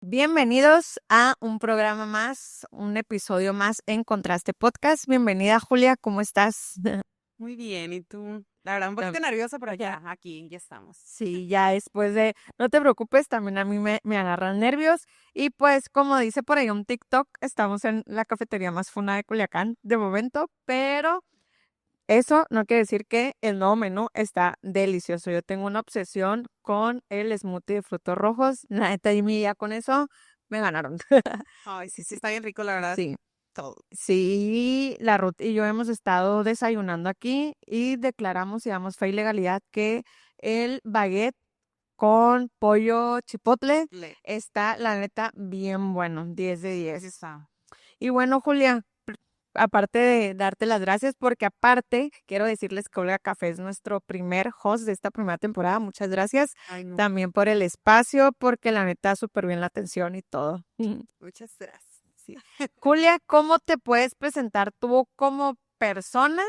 Bienvenidos a un programa más, un episodio más en Contraste Podcast. Bienvenida, Julia, ¿cómo estás? Muy bien, ¿y tú? La verdad, un Tam- poquito nerviosa, pero ya, aquí, ya estamos. Sí, ya después de, no te preocupes, también a mí me agarran nervios. Y pues, como dice por ahí un TikTok, estamos en la cafetería más funa de Culiacán de momento, pero eso no quiere decir que el nuevo menú está delicioso. Yo tengo una obsesión con el smoothie de frutos rojos. La neta, y mi día con eso me ganaron. Ay, sí, sí, está bien rico, la verdad, Sí. todo. Sí, la Ruth y yo hemos estado desayunando aquí y declaramos y damos fe y legalidad que el baguette con pollo chipotle está, la neta, bien bueno, 10 de Así 10. está. Y bueno, Julia, aparte de darte las gracias, porque aparte quiero decirles que Olga Café es nuestro primer host de esta primera temporada. Muchas gracias Ay, no, también por el espacio, porque la neta, súper bien la atención y todo. muchas gracias. Sí. Julia, ¿cómo te puedes presentar tú como persona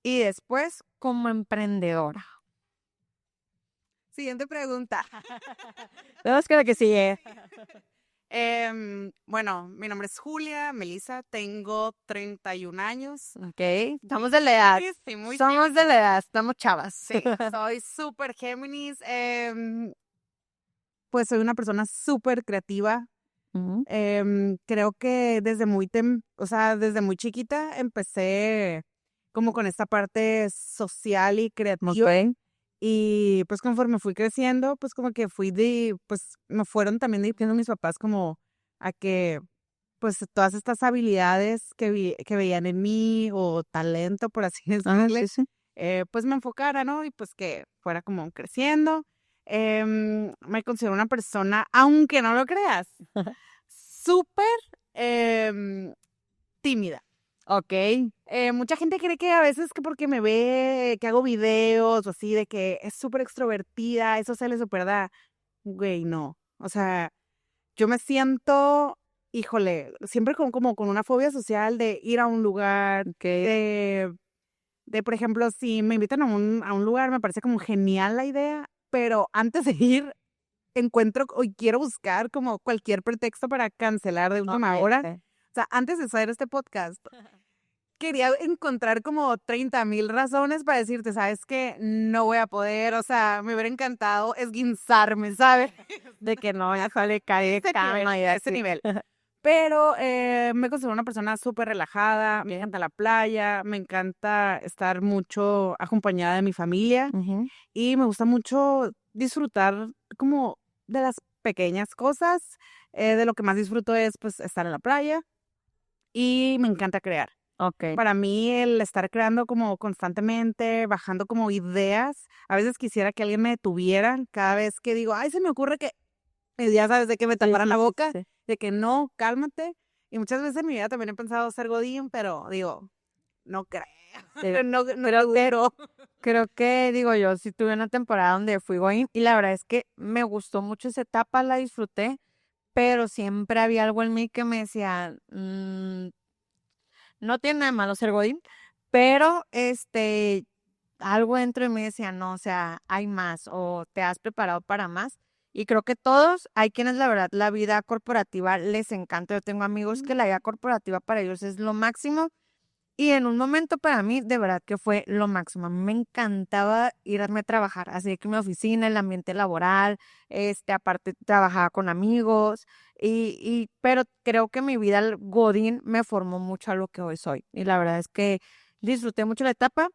y después como emprendedora? Siguiente pregunta. Tenemos que la que sigue. Bueno, mi nombre es Julia Melissa, tengo 31 años. Ok, estamos de la edad. Sí, muy Somos de la edad, estamos chavas. sí, soy súper Géminis. Pues soy una persona súper creativa. Ujú. Creo que o sea, desde muy chiquita empecé como con esta parte social y creativa. Ok. Y pues conforme fui creciendo, pues como que pues me fueron también diciendo mis papás como a que pues todas estas habilidades que veían en mí o talento, por así Ah, decirle, sí, sí. pues me enfocara, ¿no? Y pues que fuera como creciendo. Me considero una persona, aunque no lo creas, súper em, tímida. Ok. Mucha gente cree que a veces que porque me ve, que hago videos o así, de que es súper extrovertida, eso se le super da. Güey, no. O sea, yo me siento, híjole, siempre como con una fobia social de ir a un lugar, Ok. por ejemplo, si me invitan a un lugar, me parece como genial la idea, pero antes de ir, encuentro y quiero buscar como cualquier pretexto para cancelar de última Ok, hora. ok. O sea, antes de hacer este podcast, quería encontrar como 30,000 razones para decirte, ¿sabes qué? No voy a poder, o sea, me hubiera encantado esguinzarme, ¿sabes? De que no, ya sale cae de cama y Ese así. nivel. Pero me considero una persona súper relajada, me encanta la playa, me encanta estar mucho acompañada de mi familia Ujú. y me gusta mucho disfrutar como de las pequeñas cosas. De lo que más disfruto es pues estar en la playa y me encanta crear. Ok. Para mí el estar creando como constantemente, bajando como ideas, a veces quisiera que alguien me detuviera cada vez que digo, ay, se me ocurre que, y ya sabes, de que me Sí, taparan sí, la sí, boca, sí. de que no, cálmate. Y muchas veces en mi vida también he pensado ser godín, pero digo, no creo, Sí. no Creo que seguro. Creo que, digo yo, sí tuve una temporada donde fui going y la verdad es que me gustó mucho esa etapa, la disfruté, pero siempre había algo en mí que me decía, no tiene nada de malo ser godín, pero algo dentro de mí decía, no, o sea, hay más o te has preparado para más. Y creo que todos, hay quienes la verdad la vida corporativa les encanta. Yo tengo amigos que la vida corporativa para ellos es lo máximo y en un momento para mí, de verdad que fue lo máximo. A mí me encantaba irme a trabajar, así que mi oficina, el ambiente laboral, aparte trabajaba con amigos, pero creo que mi vida al Godín me formó mucho a lo que hoy soy. Y la verdad es que disfruté mucho la etapa.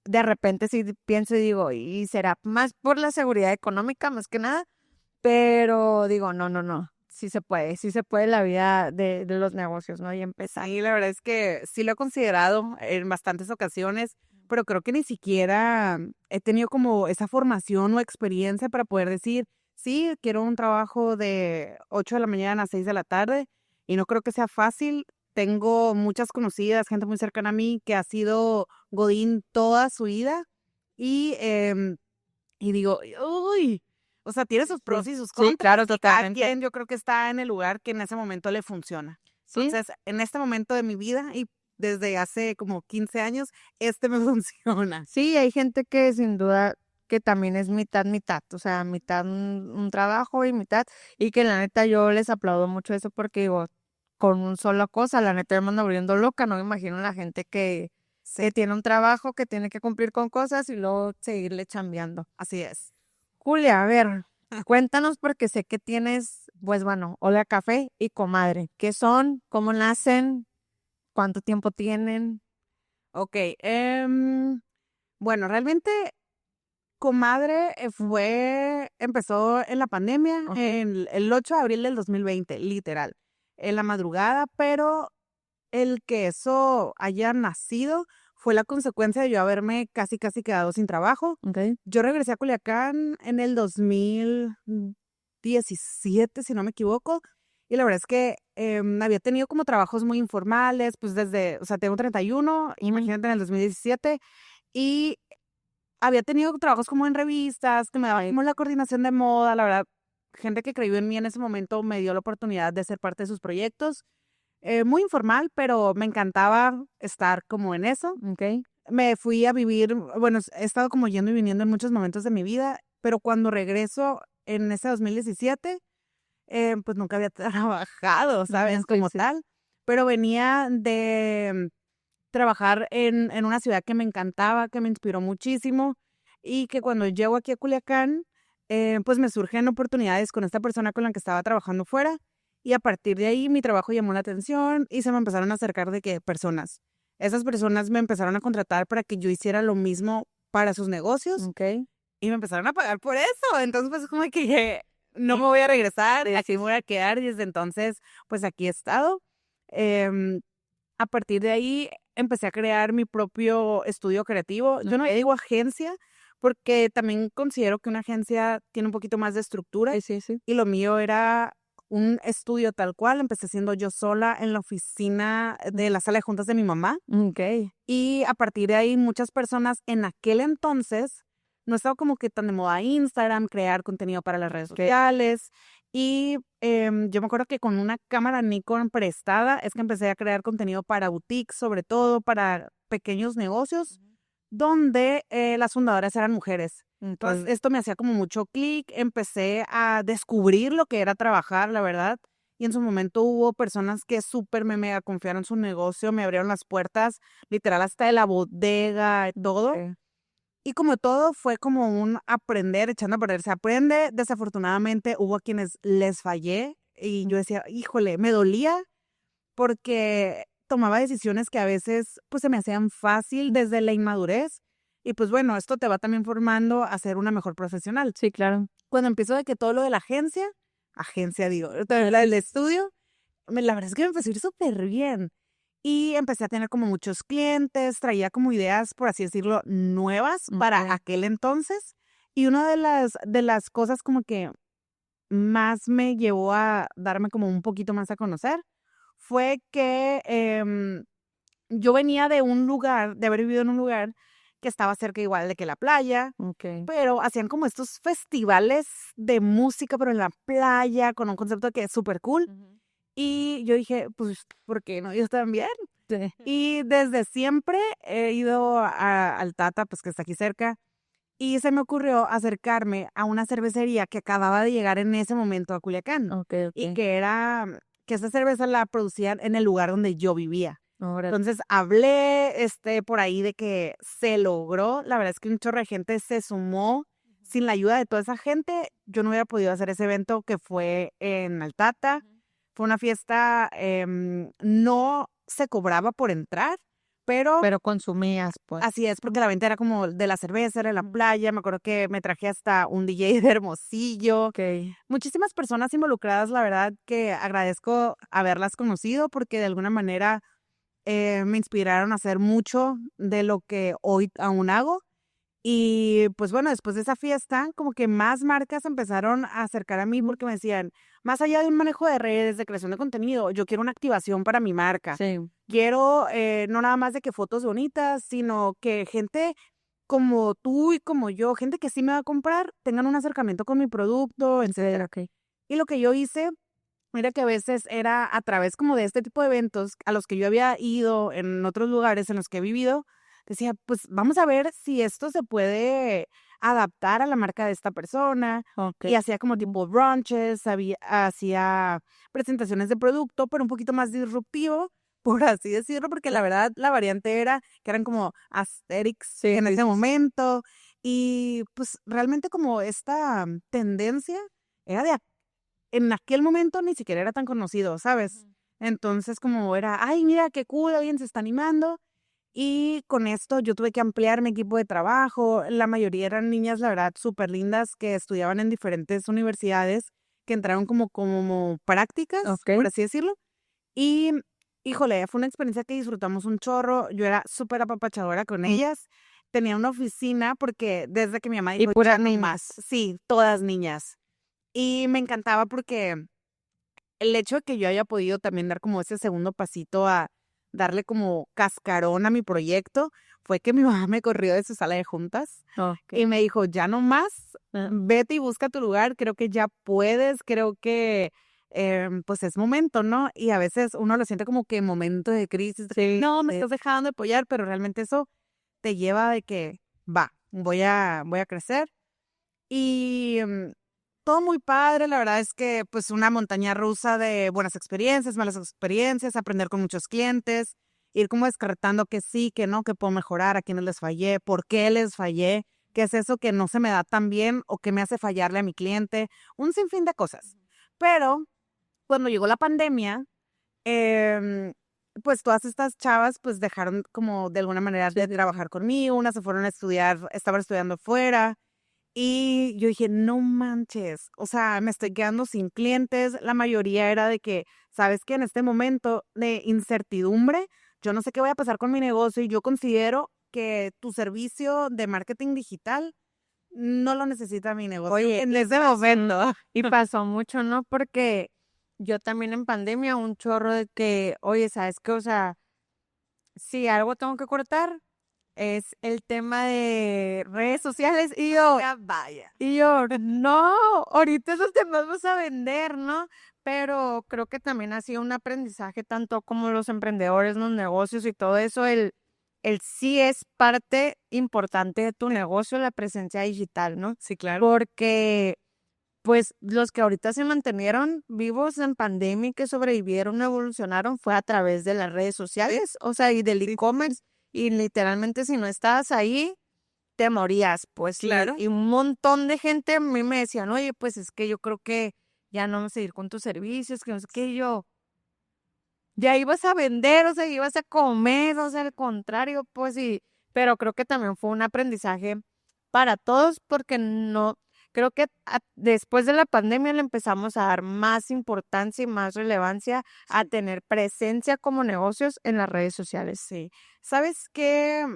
De repente sí pienso y digo, y será más por la seguridad económica, más que nada, pero digo, no, no, no. Sí se puede la vida de los negocios, ¿no? Y empezar. Sí, la verdad es que sí lo he considerado en bastantes ocasiones, pero creo que ni siquiera he tenido como esa formación o experiencia para poder decir, sí, quiero un trabajo de 8 de la mañana a 6 de la tarde y no creo que sea fácil. Tengo muchas conocidas, gente muy cercana a mí que ha sido Godín toda su vida y, y digo, uy, o sea, tiene sus Sí, pros y sus sí, contras claro, y cada totalmente. quien yo creo que está en el lugar que en ese momento le funciona. Sí, Entonces, en este momento de mi vida y desde hace como 15 años, me funciona. sí, hay gente que sin duda que también es mitad, mitad, o sea, mitad un trabajo y mitad, y que la neta yo les aplaudo mucho eso porque digo, con un solo cosa, la neta yo me ando volviendo loca, no me imagino la gente que Sí, tiene un trabajo, que tiene que cumplir con cosas y luego seguirle chambeando. así es. Julia, a ver, cuéntanos porque sé que tienes, pues bueno, Hola Café y Comadre. ¿Qué son? ¿Cómo nacen? ¿Cuánto tiempo tienen? Ok, bueno, realmente Comadre empezó en la pandemia, Ok, el 8 de abril del 2020, literal, en la madrugada, pero el que eso haya nacido fue la consecuencia de yo haberme casi, casi quedado sin trabajo. ok, Yo regresé a Culiacán en el 2017, si no me equivoco, y la verdad es que había tenido como trabajos muy informales, pues desde, o sea, tengo 31, imagínate en el 2017, y había tenido trabajos como en revistas, que me daban como la coordinación de moda, la verdad, gente que creyó en mí en ese momento me dio la oportunidad de ser parte de sus proyectos. Muy informal, pero me encantaba estar como en eso. ok. Me fui a vivir, bueno, he estado como yendo y viniendo en muchos momentos de mi vida, pero cuando regreso en ese 2017, pues nunca había trabajado, ¿sabes? Ok, Como sí. tal, pero venía de trabajar en una ciudad que me encantaba, que me inspiró muchísimo y que cuando llego aquí a Culiacán, pues me surgen oportunidades con esta persona con la que estaba trabajando fuera y a partir de ahí mi trabajo llamó la atención y se me empezaron a acercar de que personas. Esas personas me empezaron a contratar para que yo hiciera lo mismo para sus negocios Ok. y me empezaron a pagar por eso. Entonces, pues como que no me voy a regresar, aquí me voy a quedar y desde entonces, pues aquí he estado. Em, a partir de ahí empecé a crear mi propio estudio creativo. Yo no le digo agencia porque también considero que una agencia tiene un poquito más de estructura Sí, sí, sí. y lo mío era un estudio tal cual. Empecé siendo yo sola en la oficina de la sala de juntas de mi mamá Ok. y a partir de ahí muchas personas en aquel entonces no estaba como que tan de moda Instagram, crear contenido para las redes sociales. Y yo me acuerdo que con una cámara Nikon prestada es que empecé a crear contenido para boutiques, sobre todo para pequeños negocios, donde las fundadoras eran mujeres. Entonces, Ok. esto me hacía como mucho clic, empecé a descubrir lo que era trabajar, la verdad. Y en su momento hubo personas que súper me mega confiaron en su negocio, me abrieron las puertas, literal hasta de la bodega, todo. Ok. Y como todo fue como un aprender, echando a perder, se aprende. Desafortunadamente hubo a quienes les fallé y yo decía, híjole, me dolía porque tomaba decisiones que a veces pues se me hacían fácil desde la inmadurez. Y pues bueno, esto te va también formando a ser una mejor profesional. Sí, claro. Cuando empiezo de que todo lo de la agencia digo, la del estudio, la verdad es que me empezó a ir súper bien. Y empecé a tener como muchos clientes, traía como ideas, por así decirlo, nuevas para Ok. aquel entonces. Y una de las cosas como que más me llevó a darme como un poquito más a conocer fue que yo venía de un lugar, de haber vivido en un lugar que estaba cerca igual de que la playa, Ok. pero hacían como estos festivales de música, pero en la playa, con un concepto que es súper cool. Ujú. Y yo dije, pues, ¿por qué no? Yo también. Sí. Y desde siempre he ido al Tata, pues que está aquí cerca, y se me ocurrió acercarme a una cervecería que acababa de llegar en ese momento a Culiacán, Ok, y ok. que esa cerveza la producían en el lugar donde yo vivía. Ahora, Entonces hablé por ahí de que se logró. La verdad es que un chorro de gente se sumó. Sin la ayuda de toda esa gente, yo no hubiera podido hacer ese evento que fue en Altata. Fue una fiesta, no se cobraba por entrar, pero pero consumías, pues. así es, porque la venta era como de la cerveza, era en la Ujú. playa. Me acuerdo que me traje hasta un DJ de Hermosillo. Ok. Muchísimas personas involucradas, la verdad que agradezco haberlas conocido porque de alguna manera me inspiraron a hacer mucho de lo que hoy aún hago. Y pues bueno, después de esa fiesta, como que más marcas empezaron a acercar a mí porque me decían, más allá de un manejo de redes, de creación de contenido, yo quiero una activación para mi marca. Sí. Quiero no nada más de que fotos bonitas, sino que gente como tú y como yo, gente que sí me va a comprar, tengan un acercamiento con mi producto, Sí, etcétera. ok. Y lo que yo hice, mira que a veces era a través como de este tipo de eventos a los que yo había ido en otros lugares en los que he vivido, decía, pues vamos a ver si esto se puede adaptar a la marca de esta persona. Y hacía como tipo brunches, hacía presentaciones de producto, pero un poquito más disruptivo, por así decirlo, porque la verdad la variante era que eran como aesthetics en ese momento. Y pues realmente como esta tendencia era en aquel momento ni siquiera era tan conocido, ¿sabes? Entonces como era, ay, mira qué cool, alguien se está animando. Y con esto yo tuve que ampliar mi equipo de trabajo. La mayoría eran niñas, la verdad, súper lindas que estudiaban en diferentes universidades, que entraron como prácticas, por así decirlo. Y, híjole, fue una experiencia que disfrutamos un chorro. Yo era súper apapachadora con ellas. Tenía una oficina porque desde que mi mamá Y dijo, puras "Ya no niñas". más". Sí, todas niñas. Y me encantaba porque el hecho de que yo haya podido también dar como ese segundo pasito a darle como cascarón a mi proyecto, fue que mi mamá me corrió de su sala de juntas y me dijo, ya no más, vete y busca tu lugar, creo que ya puedes, creo que pues es momento, ¿no? Y a veces uno lo siente como que momento de crisis, no, me estás dejando de apoyar, pero realmente eso te lleva de que, va, voy a crecer. Y todo muy padre, la verdad es que pues una montaña rusa de buenas experiencias, malas experiencias, aprender con muchos clientes, ir como descartando que sí, que no, que puedo mejorar, a quiénes les fallé, por qué les fallé, qué es eso que no se me da tan bien o que me hace fallarle a mi cliente, un sinfín de cosas. Pero cuando llegó la pandemia, em, pues todas estas chavas pues dejaron como de alguna manera de trabajar conmigo, unas se fueron a estudiar, estaban estudiando fuera. Y yo dije, no manches, o sea, me estoy quedando sin clientes. La mayoría era de que, sabes que en este momento de incertidumbre, yo no sé qué voy a pasar con mi negocio y yo considero que tu servicio de marketing digital no lo necesita mi negocio. Oye, en ese momento. y pasó mucho, ¿no? Porque yo también en pandemia un chorro de que, oye, ¿sabes qué? O sea, si algo tengo que cortar es el tema de redes sociales Vaya. y yo, no, ahorita esos temas vas a vender, ¿no? Pero creo que también ha sido un aprendizaje tanto como los emprendedores, los negocios y todo eso, el sí es parte importante de tu negocio, la presencia digital, ¿no? Sí, claro. Porque pues los que ahorita se mantenieron vivos en pandemia y que sobrevivieron, evolucionaron, fue a través de las redes sociales, o sea, y del e-commerce. Y literalmente si no estabas ahí, te morías, pues. Claro. Y un montón de gente a mí me decían, oye, pues es que yo creo que ya no vamos a seguir con tus servicios, que no sé qué, y yo, ya ibas a vender, o sea, ibas a comer, o sea, al contrario, pues, pero creo que también fue un aprendizaje para todos porque no, creo que después de la pandemia le empezamos a dar más importancia y más relevancia a tener presencia como negocios en las redes sociales. Sí. ¿Sabes qué?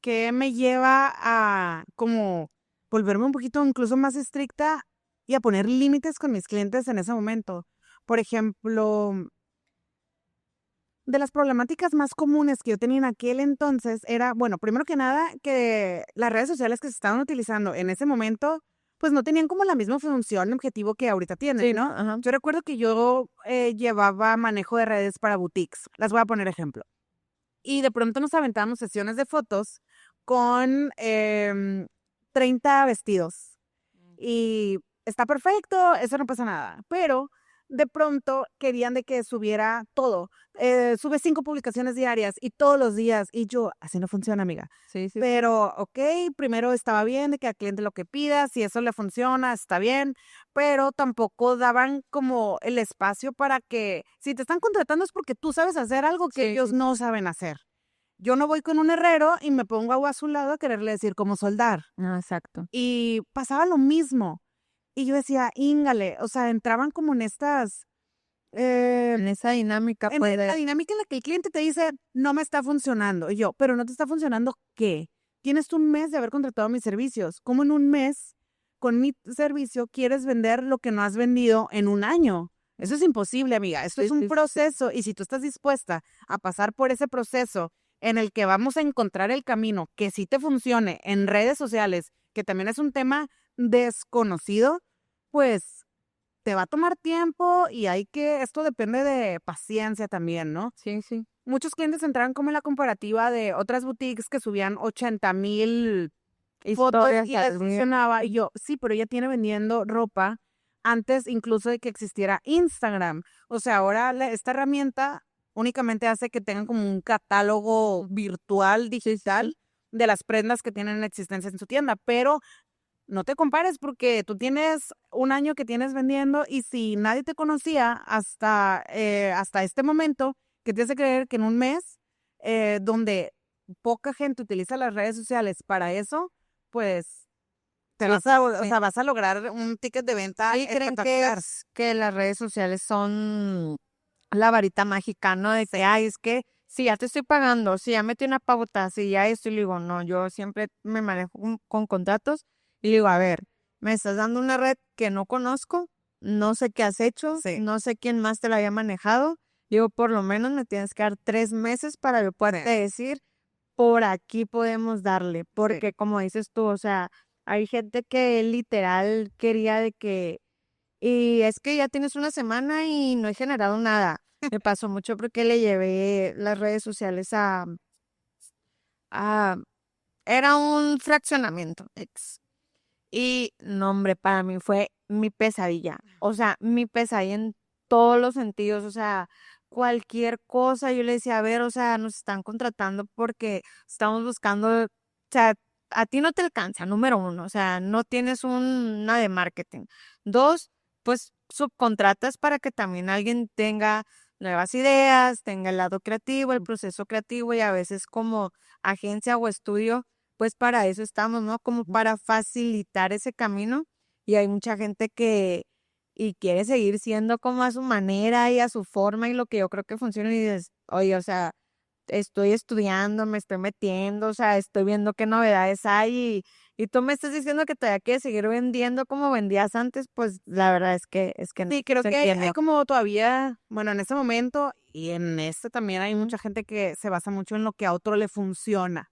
Que me lleva a como volverme un poquito incluso más estricta y a poner límites con mis clientes en ese momento. Por ejemplo, de las problemáticas más comunes que yo tenía en aquel entonces era, bueno, primero que nada, que las redes sociales que se estaban utilizando en ese momento, pues no tenían como la misma función, objetivo que ahorita tienen, Sí, ¿no? ajá. Yo recuerdo que yo llevaba manejo de redes para boutiques. Las voy a poner ejemplo. Y de pronto nos aventábamos sesiones de fotos con 30 vestidos. Y está perfecto, eso no pasa nada. Pero de pronto querían de que subiera todo. Sube 5 publicaciones diarias y todos los días. Y yo, así no funciona, amiga. Sí, sí. Pero, ok, primero estaba bien de que al cliente lo que pida, si eso le funciona, está bien, pero tampoco daban como el espacio para que, si te están contratando es porque tú sabes hacer algo que Sí, ellos sí. no saben hacer. Yo no voy con un herrero y me pongo agua a su lado a quererle decir cómo soldar. Ah, exacto. Y pasaba lo mismo. Y yo decía, íngale, o sea, entraban como en estas, En esa dinámica, en pues, la dinámica en la que el cliente te dice, no me está funcionando. Y yo, pero no te está funcionando, ¿qué? Tienes tú un mes de haber contratado mis servicios. ¿Cómo en un mes, con mi servicio, quieres vender lo que no has vendido en un año? Eso es imposible, amiga. Esto es sí, un sí, proceso. Y si tú estás dispuesta a pasar por ese proceso en el que vamos a encontrar el camino que sí te funcione en redes sociales, que también es un tema desconocido, pues te va a tomar tiempo y esto depende de paciencia también, ¿no? sí, sí. Muchos clientes entraron como en la comparativa de otras boutiques que subían 80,000 fotos Historias y las así. mencionaba. Y yo, sí, pero ella tiene vendiendo ropa antes incluso de que existiera Instagram. O sea, ahora esta herramienta únicamente hace que tengan como un catálogo virtual, digital, de las prendas que tienen existencia en su tienda, pero no te compares porque tú tienes un año que tienes vendiendo y si nadie te conocía hasta este momento, ¿qué te hace creer que en un mes, donde poca gente utiliza las redes sociales para eso, pues te vas a, o Sí. sea, vas a lograr un ticket de venta ¿Y creen espectacular? que las redes sociales son la varita mágica, ¿no? De que, ay, es que si ya te estoy pagando, si ya metí una pauta, si ya esto, y le digo, no, yo siempre me manejo con contratos y le digo, a ver, me estás dando una red que no conozco, no sé qué has hecho, Sí, no sé quién más te la haya manejado. Digo, por lo menos me tienes que dar 3 meses para yo poderte sí, decir, por aquí podemos darle, sí. porque como dices tú, o sea, hay gente que literal quería de que y es que ya tienes una semana y no he generado nada. Me pasó mucho porque le llevé las redes sociales a era un fraccionamiento, y no, hombre, para mí fue mi pesadilla. O sea, mi pesadilla en todos los sentidos. O sea, cualquier cosa, yo le decía, a ver, o sea, nos están contratando porque estamos buscando, o sea, a ti no te alcanza, número uno, o sea, no tienes una de marketing. Dos, pues subcontratas para que también alguien tenga nuevas ideas, tenga el lado creativo, el proceso creativo y a veces como agencia o estudio pues para eso estamos, ¿no? Como para facilitar ese camino. Y hay mucha gente que y quiere seguir siendo como a su manera y a su forma y lo que yo creo que funciona y dices, oye, o sea, estoy estudiando, me estoy metiendo, o sea, estoy viendo qué novedades hay y tú me estás diciendo que todavía quieres seguir vendiendo como vendías antes, pues la verdad es que no Sí, creo se que hay entiende. como todavía, bueno, en ese momento y en este también hay mucha gente que se basa mucho en lo que a otro le funciona.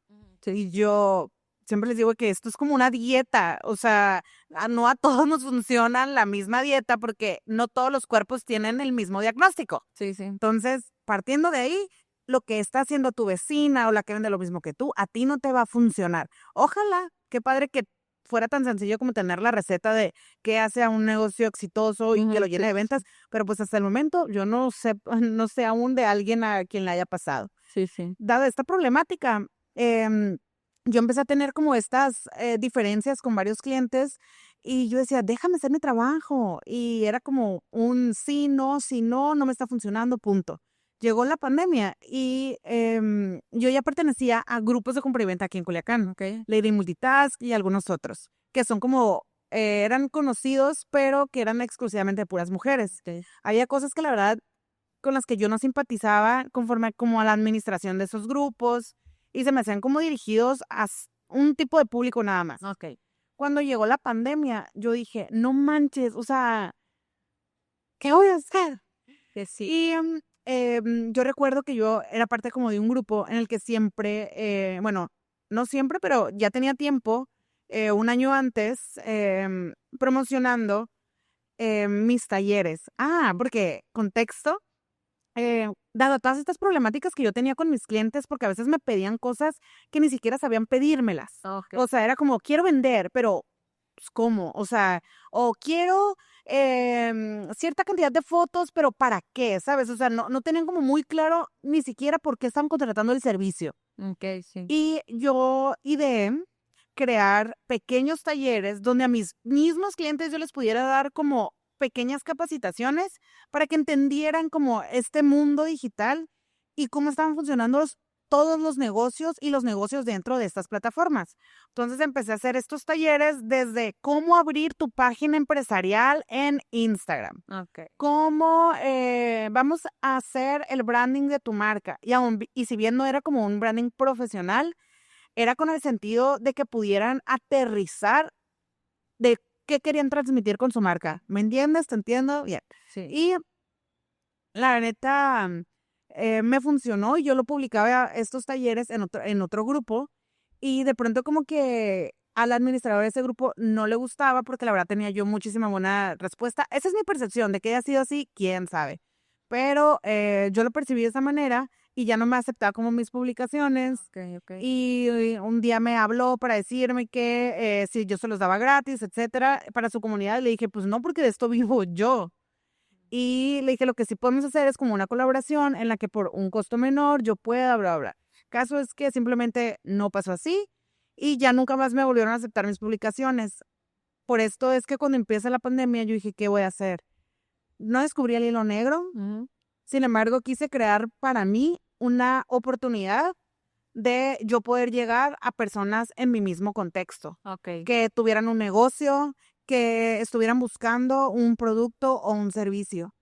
Y yo siempre les digo que esto es como una dieta, o sea, no a todos nos funciona la misma dieta porque no todos los cuerpos tienen el mismo diagnóstico. Sí, sí. Entonces, partiendo de ahí, lo que está haciendo tu vecina o la que vende lo mismo que tú, a ti no te va a funcionar. Ojalá, qué padre que fuera tan sencillo como tener la receta de qué hace a un negocio exitoso y que lo Ujú, llene de ventas, pero pues hasta el momento yo no sé, no sé aún de alguien a quien le haya pasado. sí, sí. Dada esta problemática, yo empecé a tener como estas diferencias con varios clientes y yo decía, déjame hacer mi trabajo. Y era como un sí, no, si no, no me está funcionando, punto. Llegó la pandemia y yo ya pertenecía a grupos de compra y venta aquí en Culiacán, Ok. Lady Multitask y algunos otros, que son como, eran conocidos, pero que eran exclusivamente de puras mujeres. Ok. Había cosas que la verdad con las que yo no simpatizaba conforme como a la administración de esos grupos y se me hacían como dirigidos a un tipo de público nada más. Ok. Cuando llegó la pandemia, yo dije, no manches, o sea, ¿qué voy a hacer? Que sí. Y yo recuerdo que yo era parte como de un grupo en el que siempre, bueno, no siempre, pero ya tenía tiempo, un año antes, promocionando mis talleres. Ah, porque contexto, dado todas estas problemáticas que yo tenía con mis clientes, porque a veces me pedían cosas que ni siquiera sabían pedírmelas. Ok. O sea, era como, quiero vender, pero pues, ¿cómo? O sea, o quiero cierta cantidad de fotos, pero ¿para qué? ¿Sabes? O sea, no tenían como muy claro ni siquiera por qué estaban contratando el servicio. Ok, sí. Y yo ideé crear pequeños talleres donde a mis mismos clientes yo les pudiera dar como pequeñas capacitaciones para que entendieran como este mundo digital y cómo estaban funcionando todos los negocios y los negocios dentro de estas plataformas. Entonces empecé a hacer estos talleres desde cómo abrir tu página empresarial en Instagram, Ok. cómo vamos a hacer el branding de tu marca. Y si bien no era como un branding profesional, era con el sentido de que pudieran aterrizar de qué querían transmitir con su marca. ¿Me entiendes? ¿Te entiendo? Bien. Sí. Y la neta, me funcionó y yo lo publicaba estos talleres en otro grupo y de pronto como que al administrador de ese grupo no le gustaba porque la verdad tenía yo muchísima buena respuesta. Esa es mi percepción, de que haya sido así, quién sabe. Pero yo lo percibí de esa manera y ya no me aceptaba como mis publicaciones. Ok. Y un día me habló para decirme que si yo se los daba gratis, etcétera, para su comunidad. Le dije, pues no, porque de esto vivo yo. Y le dije, lo que sí podemos hacer es como una colaboración en la que por un costo menor yo pueda, bla, bla. Caso es que simplemente no pasó así y ya nunca más me volvieron a aceptar mis publicaciones. Por esto es que cuando empieza la pandemia yo dije, ¿qué voy a hacer? No descubrí el hilo negro. Ujú. Sin embargo, quise crear para mí una oportunidad de yo poder llegar a personas en mi mismo contexto, Ok. que tuvieran un negocio, que estuvieran buscando un producto o un servicio.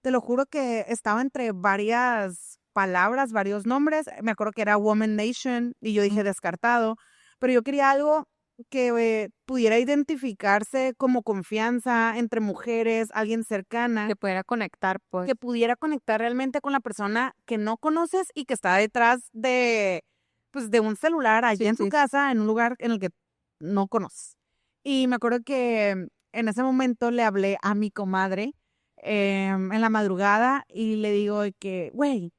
Te lo juro que estaba entre varias palabras, varios nombres. Me acuerdo que era Woman Nation y yo dije descartado, pero yo quería algo que pudiera identificarse como confianza entre mujeres, alguien cercana, Que pudiera conectar, pues. que pudiera conectar realmente con la persona que no conoces y que está detrás de, pues, de un celular allí Sí, en tu sí. casa, en un lugar en el que no conoces. Y me acuerdo que en ese momento le hablé a mi comadre en la madrugada y le digo de que, güey,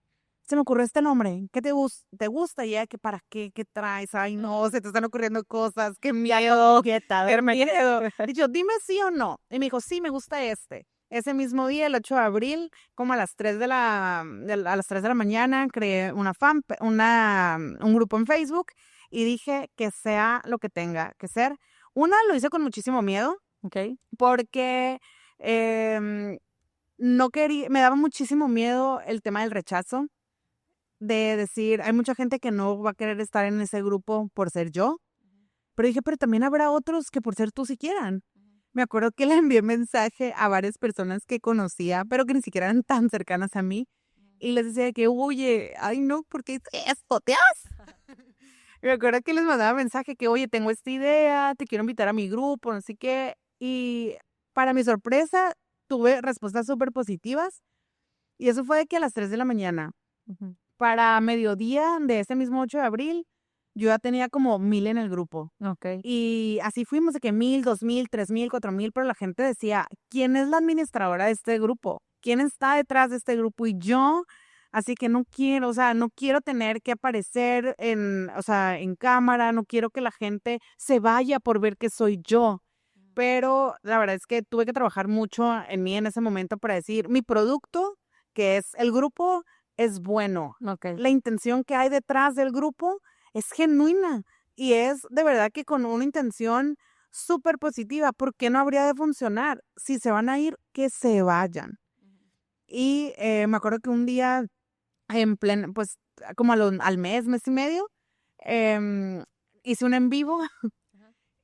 se me ocurrió este nombre, ¿qué te gusta? Y ella, que para qué, qué traes, ay no, se te están ocurriendo cosas, qué miedo, qué miedo. Y yo, dime sí o no. Y me dijo, sí, me gusta este. Ese mismo día, el 8 de abril, como a las 3 a las 3 de la mañana, creé un grupo en Facebook y dije que sea lo que tenga que ser. Una, lo hice con muchísimo miedo Ok. porque em, no quería, me daba muchísimo miedo el tema del rechazo, de decir, hay mucha gente que no va a querer estar en ese grupo por ser yo, pero dije, pero también habrá otros que por ser tú si quieran. Me acuerdo que le envié mensaje a varias personas que conocía, pero que ni siquiera eran tan cercanas a mí, y les decía que, oye, ay no, ¿por qué esto? ¿Te Me acuerdo que les mandaba mensaje que, oye, tengo esta idea, te quiero invitar a mi grupo, no sé qué, y para mi sorpresa, tuve respuestas súper positivas, y eso fue de que a las 3 de la mañana. Ujú. Para mediodía de ese mismo 8 de abril, yo ya tenía como 1000 en el grupo. Ok. Y así fuimos de que 1000, 2000, 3000, 4000, pero la gente decía, ¿quién es la administradora de este grupo? ¿Quién está detrás de este grupo? Y yo, así que no quiero, o sea, no quiero tener que aparecer en, o sea, en cámara, no quiero que la gente se vaya por ver que soy yo. Pero la verdad es que tuve que trabajar mucho en mí en ese momento para decir, mi producto, que es el grupo, es bueno. Ok. La intención que hay detrás del grupo es genuina y es de verdad que con una intención súper positiva. ¿Por qué no habría de funcionar? Si se van a ir, que se vayan. Y me acuerdo que un día, en pleno, pues como al mes, mes y medio, em, hice un en vivo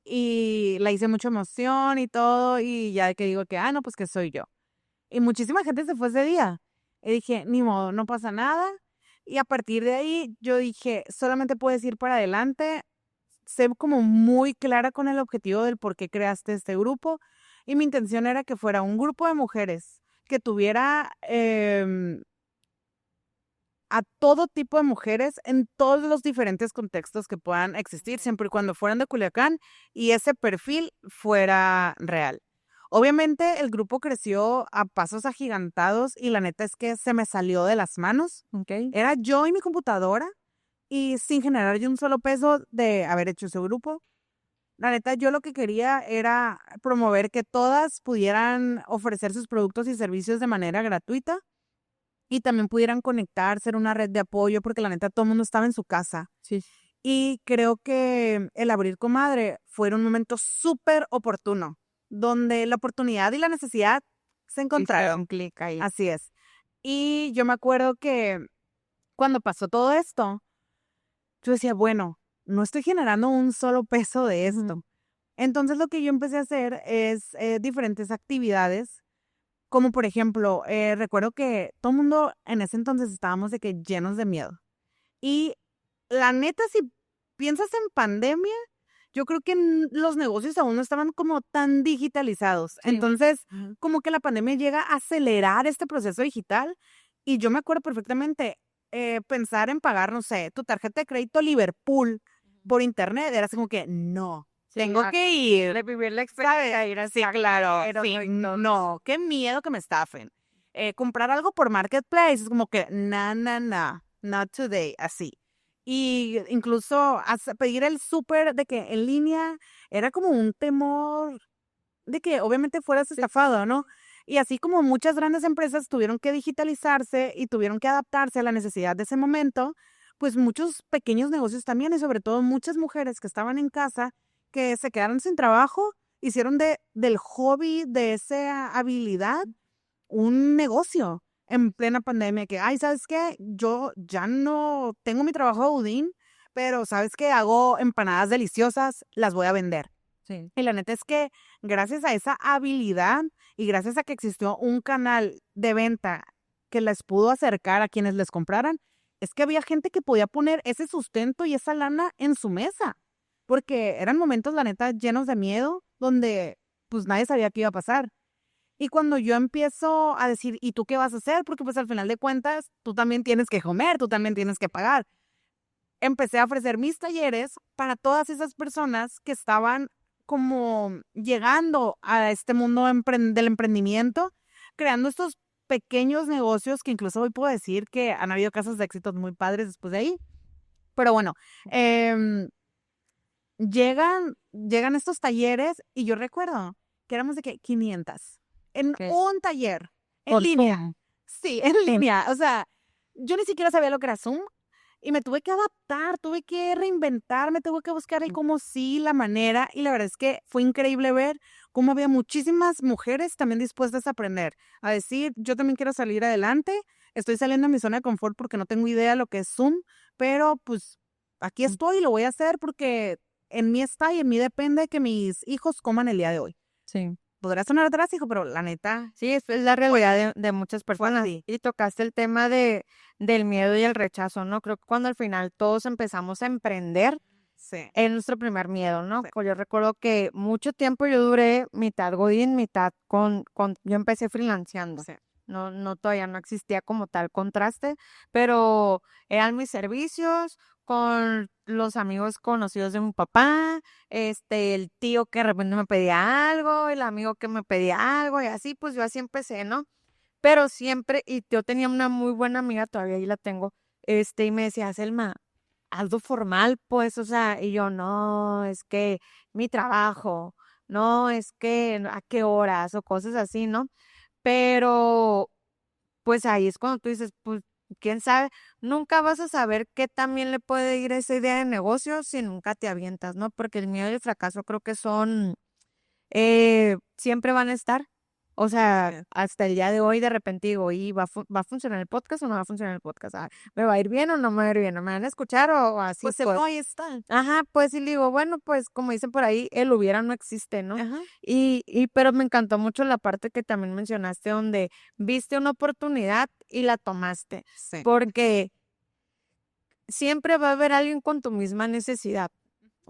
y la hice mucha emoción y todo, y ya que digo que, no, pues que soy yo. Y muchísima gente se fue ese día. Y dije, ni modo, no pasa nada. Y a partir de ahí yo dije, solamente puedes ir para adelante. Sé como muy clara con el objetivo del por qué creaste este grupo. Y mi intención era que fuera un grupo de mujeres que tuviera a todo tipo de mujeres en todos los diferentes contextos que puedan existir, siempre y cuando fueran de Culiacán y ese perfil fuera real. Obviamente el grupo creció a pasos agigantados y la neta es que se me salió de las manos. Ok. Era yo y mi computadora y sin generar yo un solo peso de haber hecho ese grupo. La neta, yo lo que quería era promover que todas pudieran ofrecer sus productos y servicios de manera gratuita y también pudieran conectar, ser una red de apoyo, porque la neta todo el mundo estaba en su casa. Sí. Y creo que el abrir Comadre fue un momento súper oportuno, donde la oportunidad y la necesidad se encontraron. Hicieron clic ahí. Así es. Y yo me acuerdo que cuando pasó todo esto, yo decía, bueno, no estoy generando un solo peso de Ujú. esto. Entonces lo que yo empecé a hacer es diferentes actividades, como por ejemplo, recuerdo que todo el mundo en ese entonces estábamos de que llenos de miedo. Y la neta, si piensas en pandemia, yo creo que los negocios aún no estaban como tan digitalizados. Sí. Entonces, Ujú. como que la pandemia llega a acelerar este proceso digital. Y yo me acuerdo perfectamente pensar en pagar, no sé, tu tarjeta de crédito Liverpool por internet. Era así como que, no, Sí, tengo que ir. de vivir la experiencia, ir así. Sí, claro. Pero Sí, no. no, qué miedo que me estafen. Comprar algo por Marketplace es como que, na, na, na. not today, así. Y incluso pedir el súper de que en línea era como un temor de que obviamente fueras estafado, ¿no? Y así como muchas grandes empresas tuvieron que digitalizarse y tuvieron que adaptarse a la necesidad de ese momento, pues muchos pequeños negocios también y sobre todo muchas mujeres que estaban en casa que se quedaron sin trabajo, hicieron del hobby, de esa habilidad, un negocio en plena pandemia que, ay, ¿sabes qué? Yo ya no tengo mi trabajo de budín, pero ¿sabes qué? Hago empanadas deliciosas, las voy a vender. Sí. Y la neta es que gracias a esa habilidad y gracias a que existió un canal de venta que les pudo acercar a quienes les compraran, es que había gente que podía poner ese sustento y esa lana en su mesa. Porque eran momentos, la neta, llenos de miedo, donde pues nadie sabía qué iba a pasar. Y cuando yo empiezo a decir, ¿y tú qué vas a hacer? Porque pues al final de cuentas, tú también tienes que comer, tú también tienes que pagar. Empecé a ofrecer mis talleres para todas esas personas que estaban como llegando a este mundo del emprendimiento, creando estos pequeños negocios que incluso hoy puedo decir que han habido casos de éxitos muy padres después de ahí. Pero bueno, em, llegan estos talleres y yo recuerdo que éramos de que 500 en ¿Qué? un taller, en Por línea. Zoom. Sí, en línea. O sea, yo ni siquiera sabía lo que era Zoom y me tuve que adaptar, tuve que reinventarme, tuve que buscar el cómo sí, la manera. Y la verdad es que fue increíble ver cómo había muchísimas mujeres también dispuestas a aprender, a decir, yo también quiero salir adelante, estoy saliendo de mi zona de confort porque no tengo idea lo que es Zoom, pero pues aquí estoy y lo voy a hacer porque en mí está y en mí depende que mis hijos coman el día de hoy. Sí. Podrá sonar atrás, hijo, pero la neta, Sí, es la realidad de muchas fue personas. así. Y tocaste el tema del miedo y el rechazo, ¿no? Creo que cuando al final todos empezamos a emprender, Sí, es nuestro primer miedo, ¿no? sí, Pues yo recuerdo que mucho tiempo yo duré mitad Godín, mitad yo empecé freelanceando. sí. No, todavía no existía como tal contraste, pero eran mis servicios con los amigos conocidos de mi papá, el tío que de repente me pedía algo, el amigo que me pedía algo, y así, pues yo así empecé, ¿no? Pero siempre, y yo tenía una muy buena amiga, todavía ahí la tengo, y me decía, Selma, algo formal, pues, o sea, y yo, no, es que mi trabajo, no, es que a qué horas o cosas así, ¿no? Pero, pues ahí es cuando tú dices, pues, quién sabe, nunca vas a saber qué también le puede ir esa idea de negocio si nunca te avientas, ¿no? Porque el miedo y el fracaso creo que son siempre van a estar. O sea, Sí. hasta el día de hoy de repente digo, ¿y va a funcionar el podcast o no va a funcionar el podcast? Ah, ¿me va a ir bien o no me va a ir bien? ¿No me van a escuchar o así? Pues se Pues, ahí está. ajá, pues y le digo, bueno, pues como dicen por ahí, el hubiera no existe, ¿no? Ajá. Pero me encantó mucho la parte que también mencionaste donde viste una oportunidad y la tomaste, Sí. porque siempre va a haber alguien con tu misma necesidad.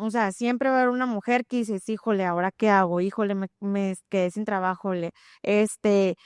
O sea, siempre va a haber una mujer que dices, híjole, ¿ahora qué hago? Híjole, me quedé sin trabajo, este,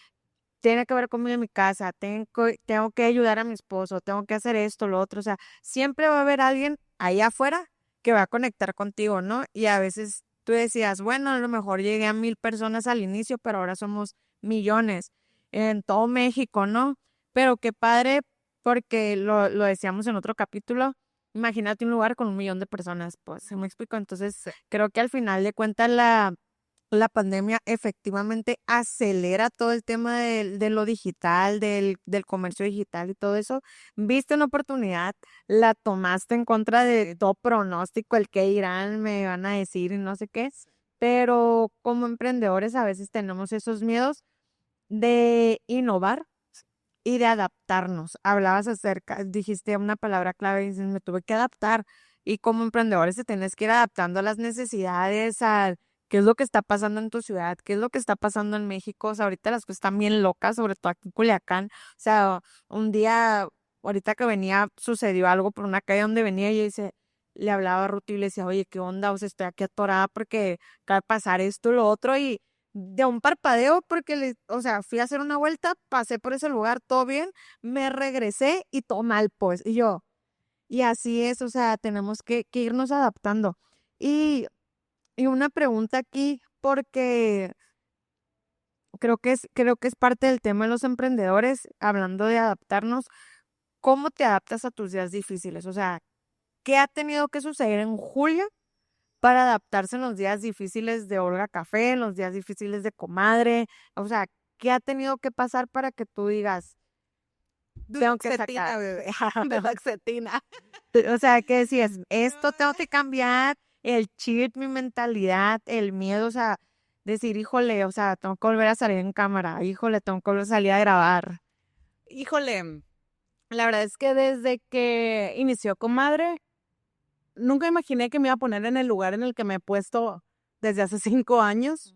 tiene que haber comida en mi casa, tengo que ayudar a mi esposo, tengo que hacer esto, lo otro. O sea, siempre va a haber alguien ahí afuera que va a conectar contigo, ¿no? Y a veces tú decías, bueno, a lo mejor llegué a 1,000 personas al inicio, pero ahora somos millones en todo México, ¿no? Pero qué padre, porque lo decíamos en otro capítulo. Imagínate un lugar con 1,000,000 de personas, pues, ¿se me explico? Entonces, Sí. creo que al final de cuentas la pandemia efectivamente acelera todo el tema de lo digital, del comercio digital y todo eso. Viste una oportunidad, la tomaste en contra de todo pronóstico, el que dirán, me van a decir y no sé qué, pero como emprendedores a veces tenemos esos miedos de innovar y de adaptarnos. Hablabas dijiste una palabra clave, dices, me tuve que adaptar. Y como emprendedores te tienes que ir adaptando a las necesidades, a qué es lo que está pasando en tu ciudad, qué es lo que está pasando en México. O sea, ahorita las cosas están bien locas, sobre todo aquí en Culiacán. O sea, un día, ahorita que venía, sucedió algo por una calle donde venía y yo le hablaba a Ruti y le decía, oye, ¿qué onda? O sea, estoy aquí atorada porque acaba de pasar esto y lo otro y de un parpadeo porque, o sea, fui a hacer una vuelta, pasé por ese lugar, todo bien, me regresé y todo mal, pues, y yo, y así es, o sea, tenemos que irnos adaptando. Y, y una pregunta aquí, porque creo que es parte del tema de los emprendedores, hablando de adaptarnos, ¿cómo te adaptas a tus días difíciles? O sea, ¿qué ha tenido que suceder en julio para adaptarse en los días difíciles de Olga Café, en los días difíciles de Comadre? O sea, ¿qué ha tenido que pasar para que tú digas, tengo que Duloxetina, sacar? bebé. Duloxetina. O sea, que decías, esto tengo que cambiar, el chip, mi mentalidad, el miedo, o sea, decir, híjole, o sea, tengo que volver a salir en cámara, híjole, tengo que volver a salir a grabar. Híjole, la verdad es que desde que inició Comadre, nunca imaginé que me iba a poner en el lugar en el que me he puesto desde hace 5 años.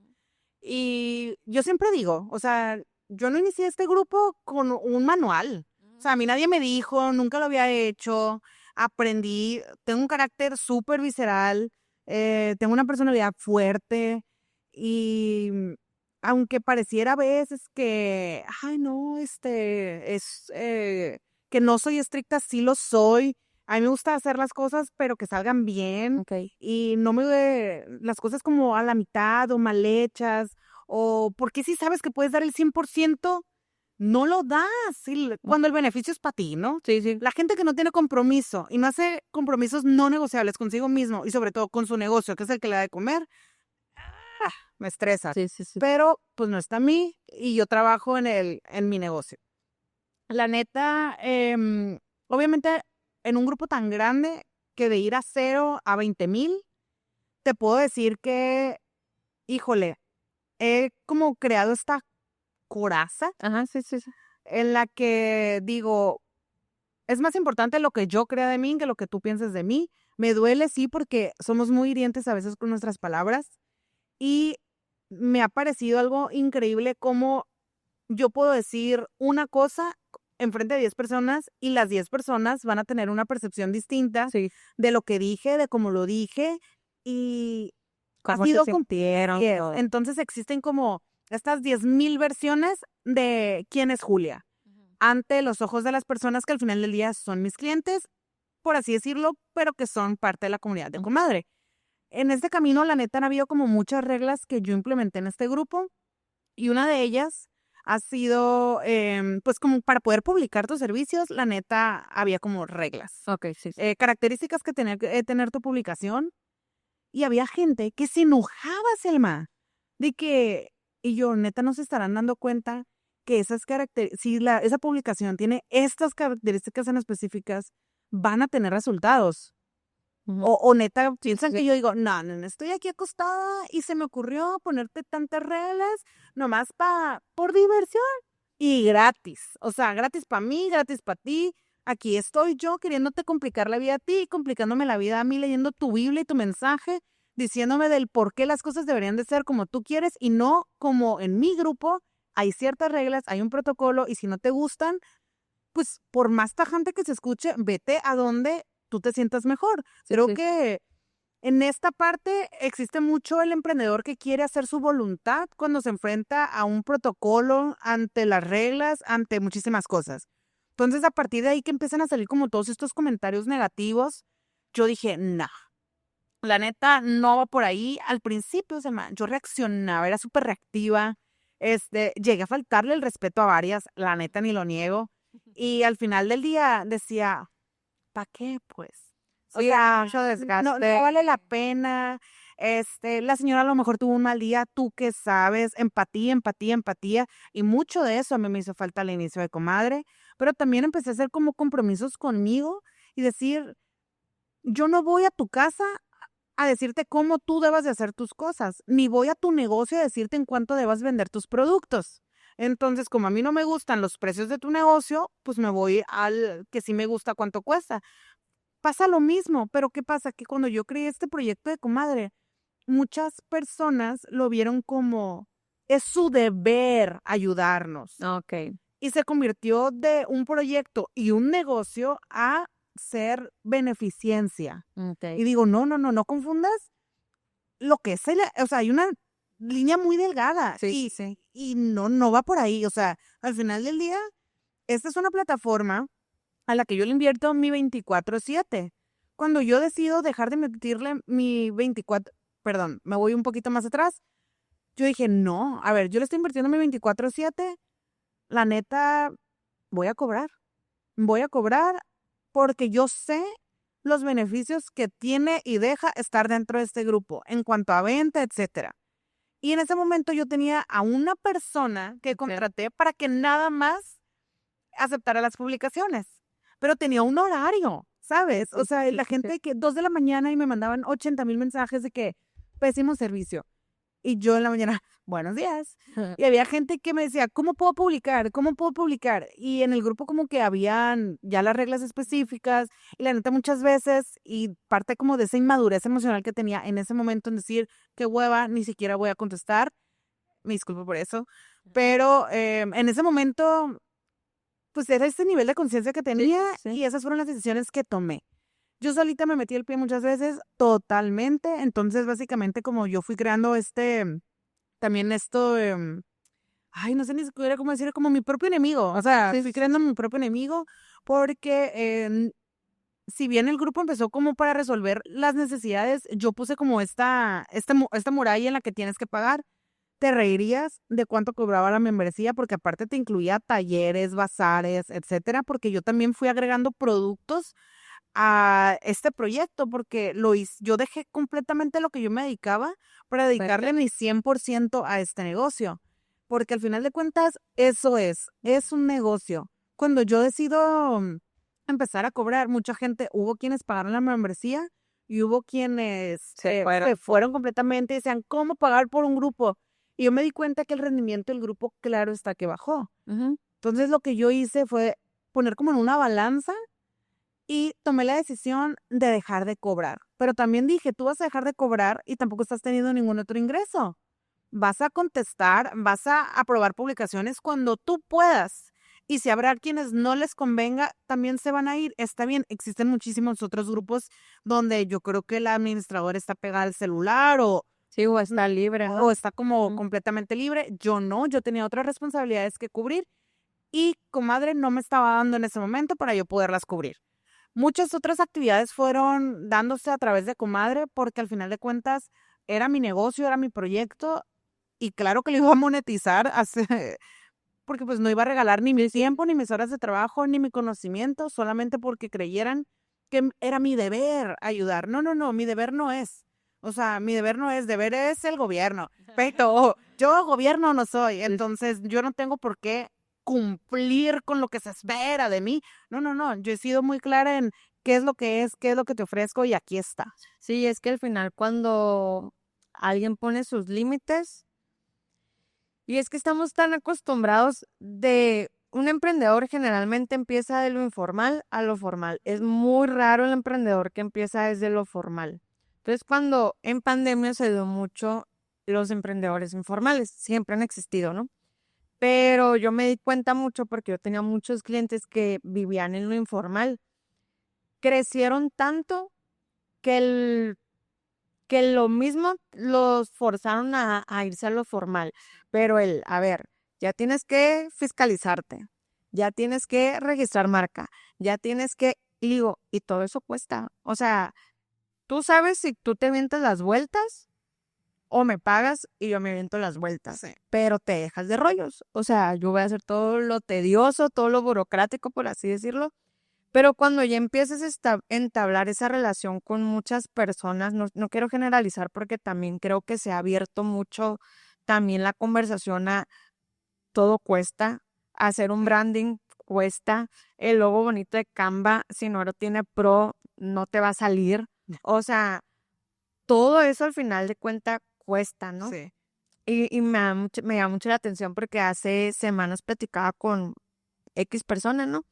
Y yo siempre digo, o sea, yo no inicié este grupo con un manual. O sea, a mí nadie me dijo, nunca lo había hecho, aprendí, tengo un carácter súper visceral, tengo una personalidad fuerte y aunque pareciera a veces que, ay, no, que no soy estricta, sí lo soy. A mí me gusta hacer las cosas, pero que salgan bien Ok. y no las cosas como a la mitad o mal hechas, o porque si sabes que puedes dar el 100% no lo das, cuando el beneficio es para ti, ¿no? Sí, sí. La gente que no tiene compromiso y no hace compromisos no negociables consigo mismo y sobre todo con su negocio, que es el que le da de comer, me estresa. Sí, sí, sí. Pero pues no está a mí y yo trabajo en mi negocio. La neta, obviamente en un grupo tan grande que de ir a 0 a 20,000, te puedo decir que, híjole, he como creado esta coraza Ajá, sí, sí, sí. en la que digo, es más importante lo que yo crea de mí que lo que tú pienses de mí. Me duele, sí, porque somos muy hirientes a veces con nuestras palabras y me ha parecido algo increíble cómo yo puedo decir una cosa enfrente de 10 personas y las 10 personas van a tener una percepción distinta Sí. de lo que dije, de cómo lo dije y ha ¿Cómo se sido como sintieron? yes. Todo. Entonces existen como estas 10,000 versiones de quién es Julia ante los ojos de las personas que al final del día son mis clientes, por así decirlo, pero que son parte de la comunidad de Comadre. En este camino, la neta, han habido como muchas reglas que yo implementé en este grupo y una de ellas ha sido, pues como para poder publicar tus servicios, la neta, había como reglas. Ok, sí, sí. Características que tenía que tener tu publicación y había gente que se enojaba, Selma, de que, y yo, neta, no se estarán dando cuenta que si esa publicación tiene estas características en específicas, van a tener resultados. Ujú. O neta, piensan Sí. que yo digo, no, no, no, estoy aquí acostada y se me ocurrió ponerte tantas reglas nomás por diversión y gratis. O sea, gratis para mí, gratis para ti. Aquí estoy yo queriéndote complicar la vida a ti y complicándome la vida a mí leyendo tu Biblia y tu mensaje, diciéndome del por qué las cosas deberían de ser como tú quieres y no como en mi grupo hay ciertas reglas, hay un protocolo y si no te gustan, pues por más tajante que se escuche, vete a donde tú te sientas mejor. Sí, Creo sí. que en esta parte existe mucho el emprendedor que quiere hacer su voluntad cuando se enfrenta a un protocolo, ante las reglas, ante muchísimas cosas. Entonces, a partir de ahí que empiezan a salir como todos estos comentarios negativos, yo dije, no, la neta no va por ahí. Al principio, yo reaccionaba, era súper reactiva. Llegué a faltarle el respeto a varias, la neta ni lo niego. Y al final del día decía, ¿para qué, pues? O Sí, sea, mucho no, no desgaste. vale la pena. La señora a lo mejor tuvo un mal día, tú qué sabes, empatía, empatía, empatía. Y mucho de eso a mí me hizo falta al inicio de Comadre, pero también empecé a hacer como compromisos conmigo y decir, yo no voy a tu casa a decirte cómo tú debas de hacer tus cosas, ni voy a tu negocio a decirte en cuánto debas vender tus productos. Entonces, como a mí no me gustan los precios de tu negocio, pues me voy al que sí me gusta cuánto cuesta. Pasa lo mismo, pero ¿qué pasa? Que cuando yo creé este proyecto de Comadre, muchas personas lo vieron como es su deber ayudarnos Ok. y se convirtió de un proyecto y un negocio a ser beneficencia. Ok. Y digo, no, no, no, no confundas lo que es o sea, hay una línea muy delgada Sí, sí. y no, no va por ahí. O sea, al final del día, esta es una plataforma a la que yo le invierto mi 24/7. Cuando yo decido dejar de invertirle mi 24, perdón, me voy un poquito más atrás, yo dije, no, a ver, yo le estoy invirtiendo mi 24/7, la neta, voy a cobrar. voy a cobrar porque yo sé los beneficios que tiene y deja estar dentro de este grupo en cuanto a venta, etcétera. Y en ese momento yo tenía a una persona que Ok. contraté para que nada más aceptara las publicaciones, pero tenía un horario, ¿sabes? O sea, la gente que 2 de la mañana y me mandaban 80,000 mensajes de que pésimo servicio. Y yo en la mañana, buenos días. Y había gente que me decía, ¿cómo puedo publicar? ¿Cómo puedo publicar? Y en el grupo como que habían ya las reglas específicas y la neta muchas veces y parte como de esa inmadurez emocional que tenía en ese momento en decir, qué hueva, ni siquiera voy a contestar. Me disculpo por eso. Pero en ese momento, pues era ese nivel de conciencia que Sí, tenía sí. y esas fueron las decisiones que tomé. Yo solita me metí el pie muchas veces, totalmente. Entonces, básicamente, como yo fui creando también esto, ay, no sé ni siquiera cómo decir, como mi propio enemigo. O sea, Sí, fui sí, creando sí. mi propio enemigo porque si bien el grupo empezó como para resolver las necesidades, yo puse como esta muralla en la que tienes que pagar. Te reirías de cuánto cobraba la membresía, porque aparte te incluía talleres, bazares, etcétera, porque yo también fui agregando productos a este proyecto, porque yo dejé completamente lo que yo me dedicaba para dedicarle mi 100% a este negocio, porque al final de cuentas eso es un negocio. Cuando yo decido empezar a cobrar, mucha gente, hubo quienes pagaron la membresía y hubo quienes Se fueron. se fueron completamente y decían, ¿cómo pagar por un grupo? Y yo me di cuenta que el rendimiento del grupo, claro está que bajó. Ujú. Entonces lo que yo hice fue poner como en una balanza y tomé la decisión de dejar de cobrar. Pero también dije, tú vas a dejar de cobrar y tampoco estás teniendo ningún otro ingreso. Vas a contestar, vas a aprobar publicaciones cuando tú puedas. Y si habrá quienes no les convenga, también se van a ir. Está bien, existen muchísimos otros grupos donde yo creo que el administrador está pegado al celular Sí, o está libre, o ¿no? está como Ujú. completamente libre. Yo no, yo tenía otras responsabilidades que cubrir y comadre no me estaba dando en ese momento para yo poderlas cubrir. Muchas otras actividades fueron dándose a través de comadre porque al final de cuentas era mi negocio, era mi proyecto y claro que lo iba a monetizar porque pues no iba a regalar ni mi Sí, sí. tiempo, ni mis horas de trabajo, ni mi conocimiento, solamente porque creyeran que era mi deber ayudar. No, no, no, mi deber no es. O sea, mi deber no es, deber es el gobierno. Pero yo gobierno no soy, Sí, entonces yo no tengo por qué cumplir con lo que se espera de mí. No, no, no, yo he sido muy clara en qué es lo que es, qué es lo que te ofrezco y aquí está. sí, es que al final cuando alguien pone sus límites, y es que estamos tan acostumbrados de un emprendedor generalmente empieza de lo informal a lo formal. Es muy raro el emprendedor que empieza desde lo formal. Entonces, cuando en pandemia se dio mucho los emprendedores informales, siempre han existido, ¿no? Pero yo me di cuenta mucho porque yo tenía muchos clientes que vivían en lo informal. Crecieron tanto que lo mismo los forzaron a irse a lo formal, pero a ver, ya tienes que fiscalizarte, ya tienes que registrar marca, ya tienes que, y digo, y todo eso cuesta. O sea, tú sabes si tú te avientas las vueltas o me pagas y yo me aviento las vueltas, Sí. pero te dejas de rollos. O sea, yo voy a hacer todo lo tedioso, todo lo burocrático, por así decirlo, pero cuando ya empieces a entablar esa relación con muchas personas, no quiero generalizar porque también creo que se ha abierto mucho también la conversación a todo cuesta, hacer un branding cuesta, el logo bonito de Canva, si no lo tiene pro, no te va a salir. O sea, todo eso al final de cuenta cuesta, ¿no? Sí. Y me llama mucho la atención porque hace semanas platicaba con X persona, ¿no?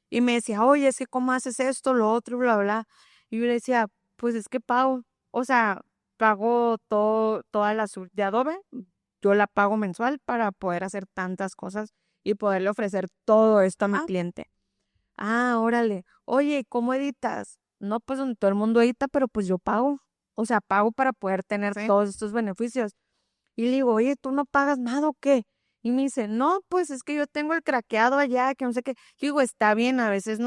Y me decía, oye, es que cómo haces esto, lo otro, bla, bla. Y yo le decía, pues es que pago, o sea, pago toda la suite de Adobe, yo la pago mensual para poder hacer tantas cosas y poderle ofrecer todo esto a mi Ah, cliente. Ah, órale. Oye, ¿cómo editas? No, pues donde todo el mundo edita, pero pues yo pago. O sea, pago para poder tener sí. todos estos beneficios. Y le digo, oye, ¿tú no pagas nada o qué? Y me dice, no, pues es que yo tengo el craqueado allá, que no sé qué. Yo digo, está bien, a veces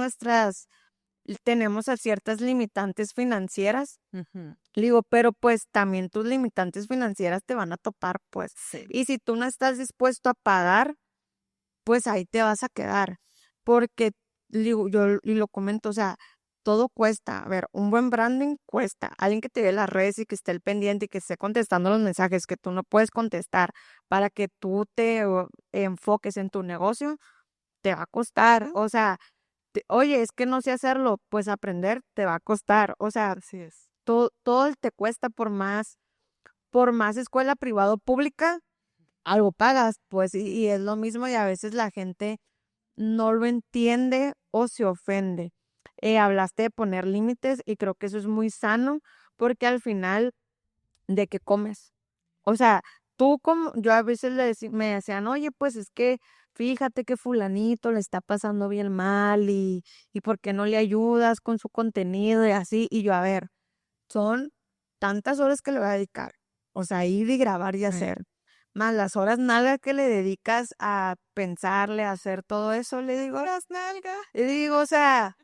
tenemos a ciertas limitantes financieras. Ujú. Le digo, pero pues también tus limitantes financieras te van a topar, pues. Sí. Y si tú no estás dispuesto a pagar, pues ahí te vas a quedar. Porque digo, yo y lo comento, o sea, todo cuesta. A ver, un buen branding cuesta. Alguien que te dé las redes y que esté al pendiente y que esté contestando los mensajes que tú no puedes contestar para que tú te enfoques en tu negocio, te va a costar. O sea, oye, es que no sé hacerlo, pues aprender te va a costar. O sea, Así es. todo te cuesta por más escuela privada o pública, algo pagas, pues, y es lo mismo y a veces la gente no lo entiende o se ofende. Hablaste de poner límites y creo que eso es muy sano porque al final, ¿de qué comes? O sea, tú como, yo a veces me decían, oye, pues es que fíjate que fulanito le está pasando bien mal y ¿por qué no le ayudas con su contenido y así? Y yo, a ver, son tantas horas que le voy a dedicar. O sea, ir y grabar y Sí. hacer. Más las horas nalga que le dedicas a pensarle, a hacer todo eso, le digo, horas nalga. Le digo, o sea,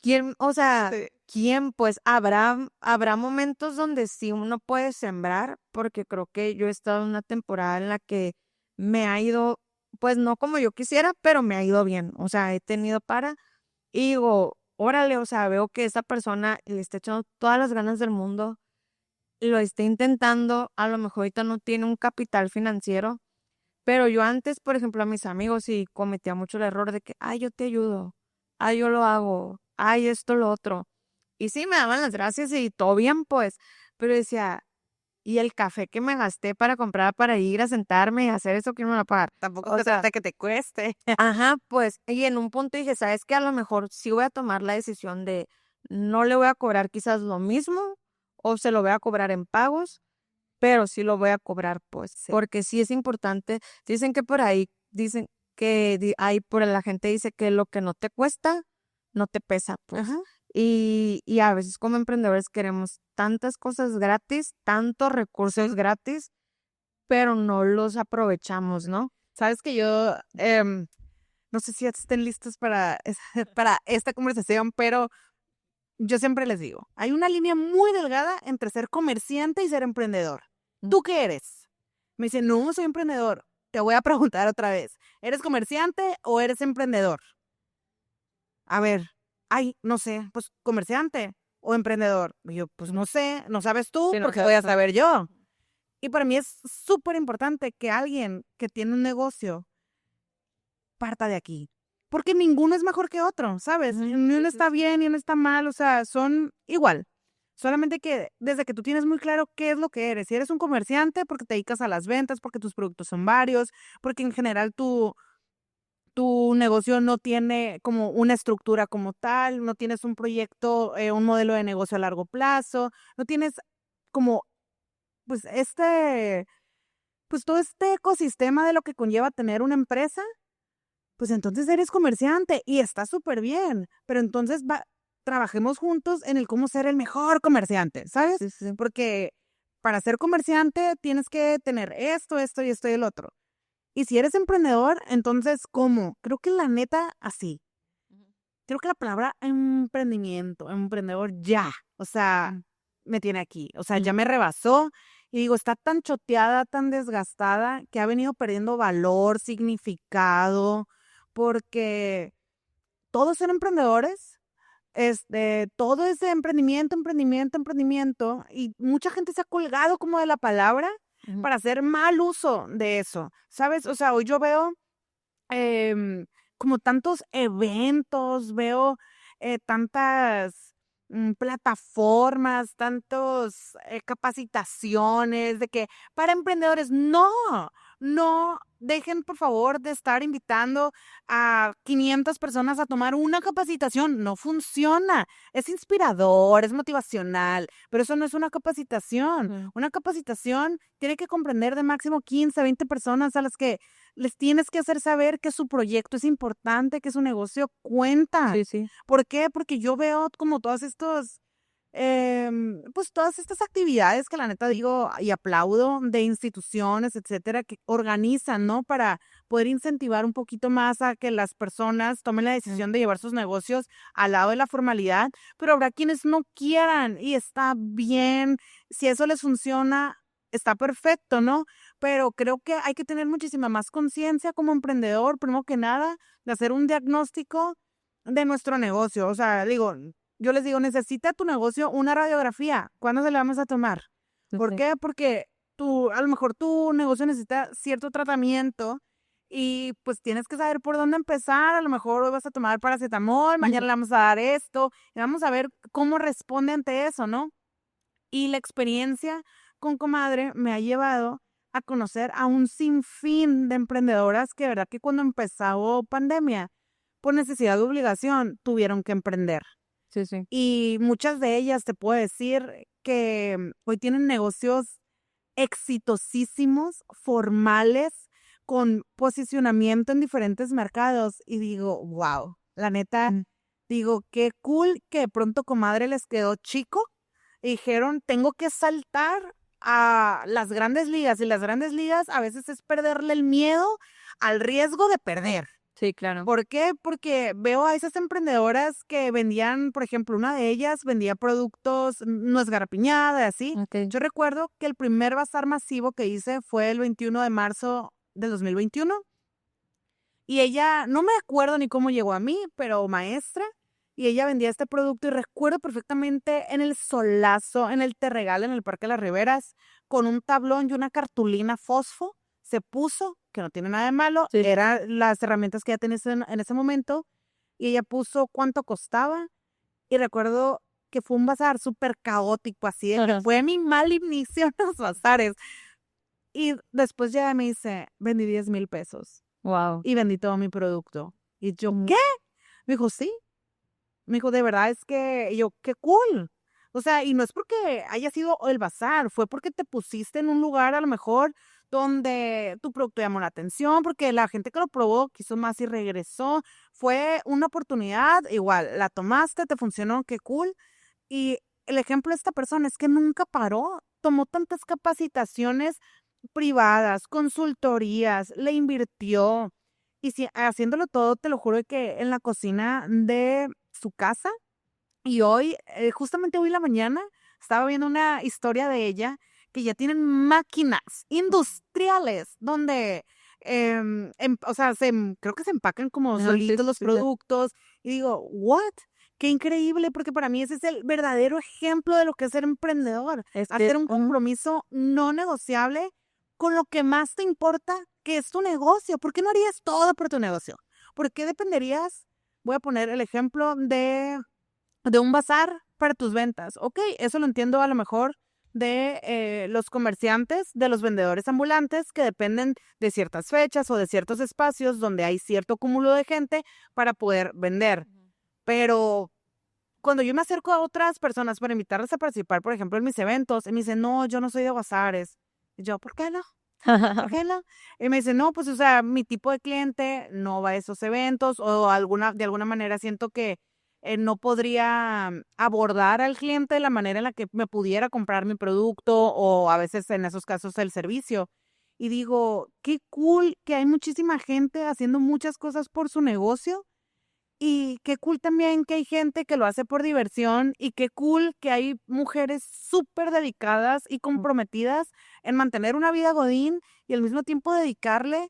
Sí. quién? Pues habrá momentos donde sí uno puede sembrar, porque creo que yo he estado en una temporada en la que me ha ido, pues no como yo quisiera, pero me ha ido bien. O sea, he tenido y digo, órale, o sea, veo que esa persona le está echando todas las ganas del mundo, lo está intentando, a lo mejor ahorita no tiene un capital financiero, pero yo antes, por ejemplo, a mis amigos sí cometía mucho el error de que, ay, yo te ayudo, ay, yo lo hago, ay, esto, lo otro. Y sí, me daban las gracias y todo bien, pues, pero decía, ¿y el café que me gasté para comprar, para ir a sentarme y hacer eso, quién me lo va a pagar? Tampoco O se sea, trata que te cueste. ajá, pues, y en un punto dije, ¿sabes qué? A lo mejor sí voy a tomar la decisión de no le voy a cobrar quizás lo mismo o se lo voy a cobrar en pagos, pero sí lo voy a cobrar, pues, Sí. porque sí es importante. Dicen que por ahí, dicen que hay por la gente dice que lo que no te cuesta, no te pesa, pues. Ajá. Y a veces como emprendedores queremos tantas cosas gratis, tantos recursos gratis, pero no los aprovechamos, ¿no? Sabes que yo, no sé si ya estén listos para, para esta conversación, pero yo siempre les digo, hay una línea muy delgada entre ser comerciante y ser emprendedor. Mm. ¿Tú qué eres? Me dicen, no, soy emprendedor. Te voy a preguntar otra vez, ¿eres comerciante o eres emprendedor? A ver, ay, no sé, pues comerciante o emprendedor. Y yo, pues no sé, no sabes tú, Sí, no porque voy sabes a tú. saber yo. Y para mí es súper importante que alguien que tiene un negocio parta de aquí. Porque ninguno es mejor que otro, ¿sabes? Ujú. Ni Sí, uno sí, está sí. bien, ni uno está mal, o sea, son igual. Solamente que desde que tú tienes muy claro qué es lo que eres. Si eres un comerciante, porque te dedicas a las ventas, porque tus productos son varios, porque en general tu negocio no tiene como una estructura como tal, no tienes un proyecto, un modelo de negocio a largo plazo, no tienes como, pues, pues todo este ecosistema de lo que conlleva tener una empresa, pues entonces eres comerciante y está súper bien, pero entonces trabajemos juntos en el cómo ser el mejor comerciante, ¿sabes? Sí, sí. Porque para ser comerciante tienes que tener esto, esto y esto y el otro. Y si eres emprendedor, entonces, ¿cómo? Creo que la neta, así. Ujú. Creo que la palabra emprendimiento, emprendedor, ya, o sea, me tiene aquí, o sea, ya Ujú. me rebasó y digo, está tan choteada, tan desgastada, que ha venido perdiendo valor, significado, porque todos son emprendedores, todo es de emprendimiento, emprendimiento, emprendimiento, y mucha gente se ha colgado como de la palabra Ujú. para hacer mal uso de eso, ¿sabes? O sea, hoy yo veo como tantos eventos, veo tantas plataformas, tantos capacitaciones de que para emprendedores, no, no dejen por favor de estar invitando a 500 personas a tomar una capacitación, no funciona, es inspirador, es motivacional, pero eso no es una capacitación. Ujú. Una capacitación tiene que comprender de máximo 15, 20 personas a las que les tienes que hacer saber que su proyecto es importante, que su negocio cuenta. Sí, sí. ¿Por qué? Porque yo veo como pues todas estas actividades que la neta digo y aplaudo de instituciones, etcétera, que organizan, ¿no? Para poder incentivar un poquito más a que las personas tomen la Ujú. decisión de llevar sus negocios al lado de la formalidad, pero habrá quienes no quieran y está bien. Si eso les funciona, está perfecto, ¿no? Pero creo que hay que tener muchísima más conciencia como emprendedor, primero que nada, de hacer un diagnóstico de nuestro negocio. O sea, digo, yo les digo, necesita tu negocio una radiografía. ¿Cuándo se la vamos a tomar? ¿Por qué? Porque a lo mejor tu negocio necesita cierto tratamiento y pues tienes que saber por dónde empezar. A lo mejor hoy vas a tomar paracetamol, mañana le vamos a dar esto y vamos a ver cómo responde ante eso, ¿no? Y la experiencia con Comadre me ha llevado a conocer a un sinfín de emprendedoras que, de verdad, que cuando empezó pandemia, por necesidad de obligación, tuvieron que emprender. Sí, sí. Y muchas de ellas, te puedo decir que hoy tienen negocios exitosísimos, formales, con posicionamiento en diferentes mercados. Y digo, wow, la neta, digo, qué cool que de pronto Comadre les quedó chico y dijeron, tengo que saltar a las grandes ligas. Y las grandes ligas a veces es perderle el miedo al riesgo de perder. Sí, claro. ¿Por qué? Porque veo a esas emprendedoras que vendían, por ejemplo, una de ellas vendía productos, nuez garapiñada y así. Ok. Yo recuerdo que el primer bazar masivo que hice fue el 21 de marzo del 2021 y ella, no me acuerdo ni cómo llegó a mí, pero maestra, y ella vendía este producto y recuerdo perfectamente en el solazo, en el Terregal, en el Parque de las Riberas, con un tablón y una cartulina fosfo, se puso, que no tiene nada de malo, Sí. eran las herramientas que ella tenía en ese momento, y ella puso cuánto costaba, y recuerdo que fue un bazar súper caótico, así de que Ajá. fue mi mal inicio en los bazares. Y después ya me dice, vendí 10,000 pesos Wow. y vendí todo mi producto. Y yo, ¿qué? Me dijo, sí. Me dijo, de verdad es que, y yo, qué cool. O sea, y no es porque haya sido el bazar, fue porque te pusiste en un lugar a lo mejor donde tu producto llamó la atención, porque la gente que lo probó quiso más y regresó. Fue una oportunidad, igual, la tomaste, te funcionó, qué cool. Y el ejemplo de esta persona es que nunca paró, tomó tantas capacitaciones privadas, consultorías, le invirtió. Y si, haciéndolo todo, te lo juro que en la cocina de su casa. Y hoy, justamente hoy en la mañana, estaba viendo una historia de ella que ya tienen máquinas industriales donde, o sea, creo que se empacan como Ajá, sí, solitos los sí, sí. productos. Y digo, ¿what? Qué increíble, porque para mí ese es el verdadero ejemplo de lo que es ser emprendedor. Es que, Hacer un compromiso no negociable con lo que más te importa, que es tu negocio. ¿Por qué no harías todo por tu negocio? ¿Por qué dependerías? Voy a poner el ejemplo de un bazar para tus ventas. Ok, eso lo entiendo a lo mejor de los comerciantes, de los vendedores ambulantes que dependen de ciertas fechas o de ciertos espacios donde hay cierto cúmulo de gente para poder vender. Pero cuando yo me acerco a otras personas para invitarlas a participar, por ejemplo, en mis eventos, y me dicen, no, yo no soy de bazares. Y yo, ¿por qué no? ¿Por qué no? Y me dicen, no, pues, o sea, mi tipo de cliente no va a esos eventos o de alguna manera siento que no podría abordar al cliente de la manera en la que me pudiera comprar mi producto o a veces en esos casos el servicio. Y digo, qué cool que hay muchísima gente haciendo muchas cosas por su negocio y qué cool también que hay gente que lo hace por diversión y qué cool que hay mujeres súper dedicadas y comprometidas en mantener una vida godín y al mismo tiempo dedicarle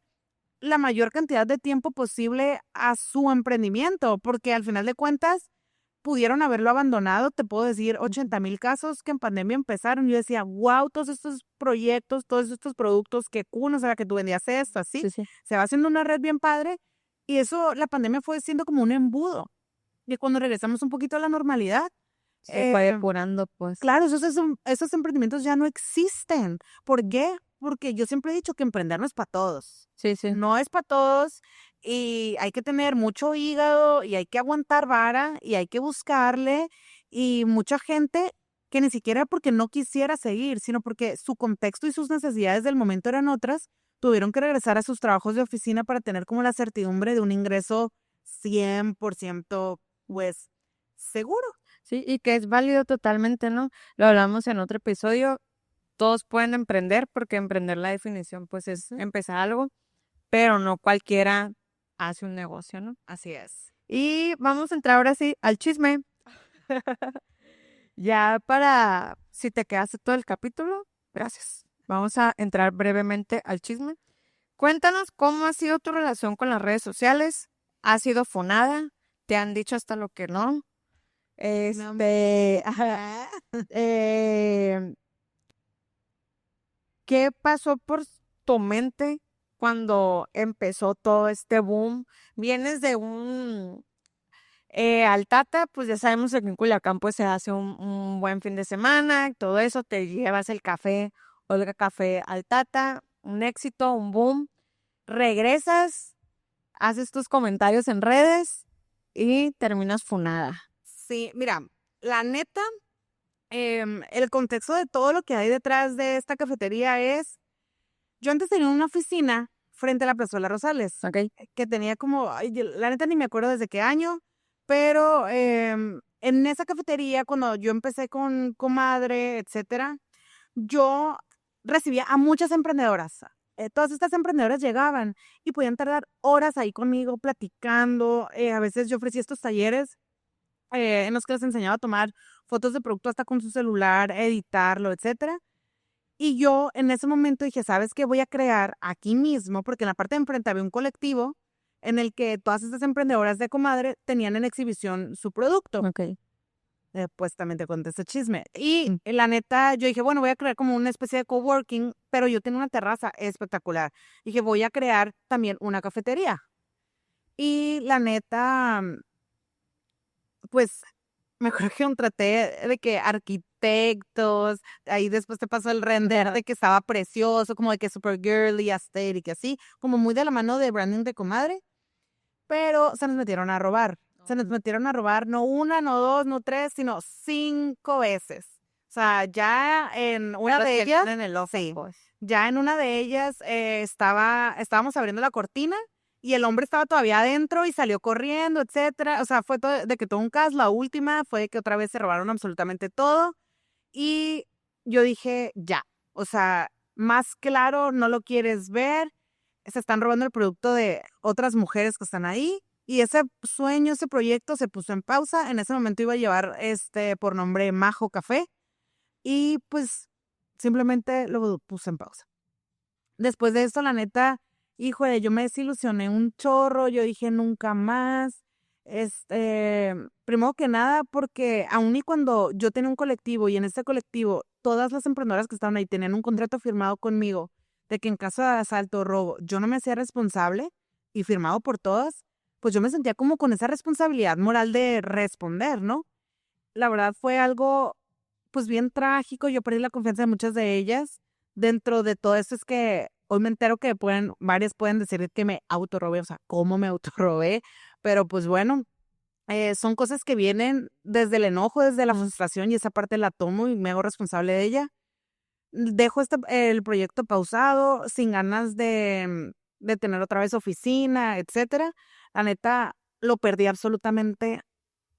la mayor cantidad de tiempo posible a su emprendimiento, porque al final de cuentas pudieron haberlo abandonado. Te puedo decir 80,000 casos que en pandemia empezaron. Yo decía, wow, todos estos proyectos, todos estos productos, qué cool, o sea, que tú vendías esto, así. Sí, sí. Se va haciendo una red bien padre y eso, la pandemia fue siendo como un embudo. Y cuando regresamos un poquito a la normalidad, Se fue depurando, pues. claro, esos emprendimientos ya no existen. ¿Por qué? Porque yo siempre he dicho que emprender no es para todos. Sí, sí. No es para todos y hay que tener mucho hígado y hay que aguantar vara y hay que buscarle y mucha gente que ni siquiera porque no quisiera seguir, sino porque su contexto y sus necesidades del momento eran otras, tuvieron que regresar a sus trabajos de oficina para tener como la certidumbre de un ingreso 100% pues seguro. Sí, y que es válido totalmente, ¿no? Lo hablamos en otro episodio. Todos pueden emprender porque emprender la definición pues es empezar algo, pero no cualquiera hace un negocio, ¿no? Así es. Y vamos a entrar ahora sí al chisme. Ya para, si te quedaste todo el capítulo, gracias. Vamos a entrar brevemente al chisme. Cuéntanos cómo ha sido tu relación con las redes sociales. ¿Has sido fonada? te han dicho hasta lo que no. No, Ajá, eh, ¿qué pasó por tu mente cuando empezó todo este boom? Vienes de un Altata, pues ya sabemos que en Culiacán pues se hace un buen fin de semana, todo eso, te llevas el café, Olga Café Altata, un éxito, un boom, regresas, haces tus comentarios en redes y terminas funada. sí, mira, la neta, el contexto de todo lo que hay detrás de esta cafetería es, yo antes tenía una oficina frente a la Plazuela Rosales, ¿Ok? que tenía como, ay, la neta ni me acuerdo desde qué año, pero en esa cafetería, cuando yo empecé con Comadre, etcétera, yo recibía a muchas emprendedoras. Todas estas emprendedoras llegaban y podían tardar horas ahí conmigo platicando. A veces yo ofrecía estos talleres en los que les enseñaba a tomar fotos de producto hasta con su celular, editarlo, etcétera. Y yo en ese momento dije, ¿sabes qué? Voy a crear aquí mismo, porque en la parte de enfrente había un colectivo en el que todas estas emprendedoras de Comadre tenían en exhibición su producto. Ok. Pues también te conté ese chisme. Y la neta, yo dije, bueno, voy a crear como una especie de coworking, pero yo tengo una terraza espectacular. Dije, voy a crear también una cafetería. Y la neta, pues me acuerdo que contraté de que arquitectos, ahí después te pasó el render de que estaba precioso, como de que super girly, aesthetic, así, como muy de la mano de branding de Comadre, pero se nos metieron a robar. Se nos metieron a robar no una, no dos, no tres, sino 5 veces. O sea, ya en una Los de que ellas, tienen el ojo, sí, pues. ya en una de ellas estábamos abriendo la cortina y el hombre estaba todavía adentro y salió corriendo, etcétera. O sea, fue todo, de que todo un caos. La última fue que otra vez se robaron absolutamente todo. Y yo dije, ya, o sea, más claro, no lo quieres ver, se están robando el producto de otras mujeres que están ahí. Y ese sueño, ese proyecto se puso en pausa. En ese momento iba a llevar por nombre Majo Café. Y pues simplemente lo puse en pausa. Después de esto, la neta, híjole, yo me desilusioné un chorro, yo dije nunca más. Primero que nada, porque aun y cuando yo tenía un colectivo y en ese colectivo todas las emprendedoras que estaban ahí tenían un contrato firmado conmigo de que en caso de asalto o robo yo no me hacía responsable y firmado por todas, pues yo me sentía como con esa responsabilidad moral de responder, ¿no? La verdad fue algo pues bien trágico, yo perdí la confianza de muchas de ellas. Dentro de todo esto es que hoy me entero que varias pueden decir que me autorrobé, o sea, cómo me autorrobé, pero pues bueno, son cosas que vienen desde el enojo, desde la frustración y esa parte la tomo y me hago responsable de ella. Dejo el proyecto pausado, sin ganas de tener otra vez oficina, etcétera. La neta, lo perdí absolutamente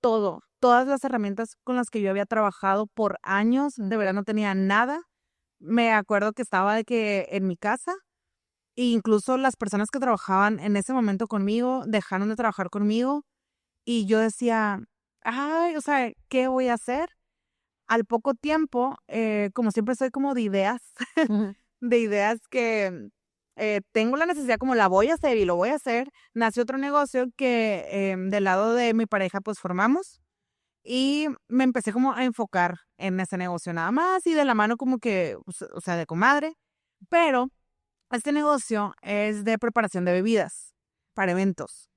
todo, todas las herramientas con las que yo había trabajado por años, de verdad no tenía nada. Me acuerdo que estaba de que en mi casa, e incluso las personas que trabajaban en ese momento conmigo dejaron de trabajar conmigo y yo decía, ay, o sea, ¿qué voy a hacer? Al poco tiempo, como siempre soy como de ideas, Ujú. de ideas que tengo la necesidad como la voy a hacer y lo voy a hacer, nació otro negocio que del lado de mi pareja pues formamos. Y me empecé como a enfocar en ese negocio nada más y de la mano como que, o sea, de comadre. Pero este negocio es de preparación de bebidas para eventos.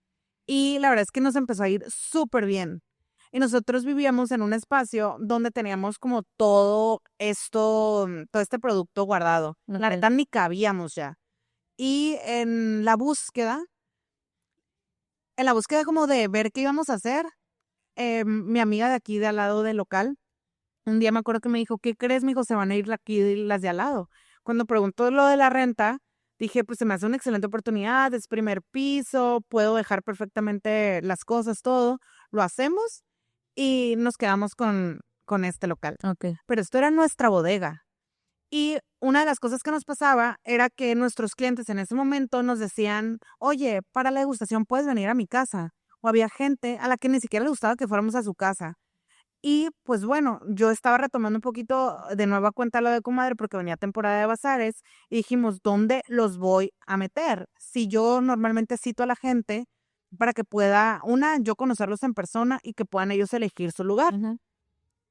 Y la verdad es que nos empezó a ir súper bien. Y nosotros vivíamos en un espacio donde teníamos como todo esto, todo este producto guardado. La Ok. neta ni cabíamos ya. Y en la búsqueda como de ver qué íbamos a hacer, mi amiga de aquí de al lado del local, un día me acuerdo que me dijo, ¿qué crees, mijo? Se van a ir aquí las de al lado. Cuando preguntó lo de la renta, dije, pues se me hace una excelente oportunidad, es primer piso, puedo dejar perfectamente las cosas, todo, lo hacemos y nos quedamos con este local. Ok. Pero esto era nuestra bodega. Y una de las cosas que nos pasaba era que nuestros clientes en ese momento nos decían, oye, para la degustación puedes venir a mi casa. O había gente a la que ni siquiera le gustaba que fuéramos a su casa. Y pues bueno, yo estaba retomando un poquito de nueva cuenta lo de Comadre porque venía temporada de bazares y dijimos, ¿dónde los voy a meter? Si yo normalmente cito a la gente para que pueda, una, yo conocerlos en persona y que puedan ellos elegir su lugar. Ujú.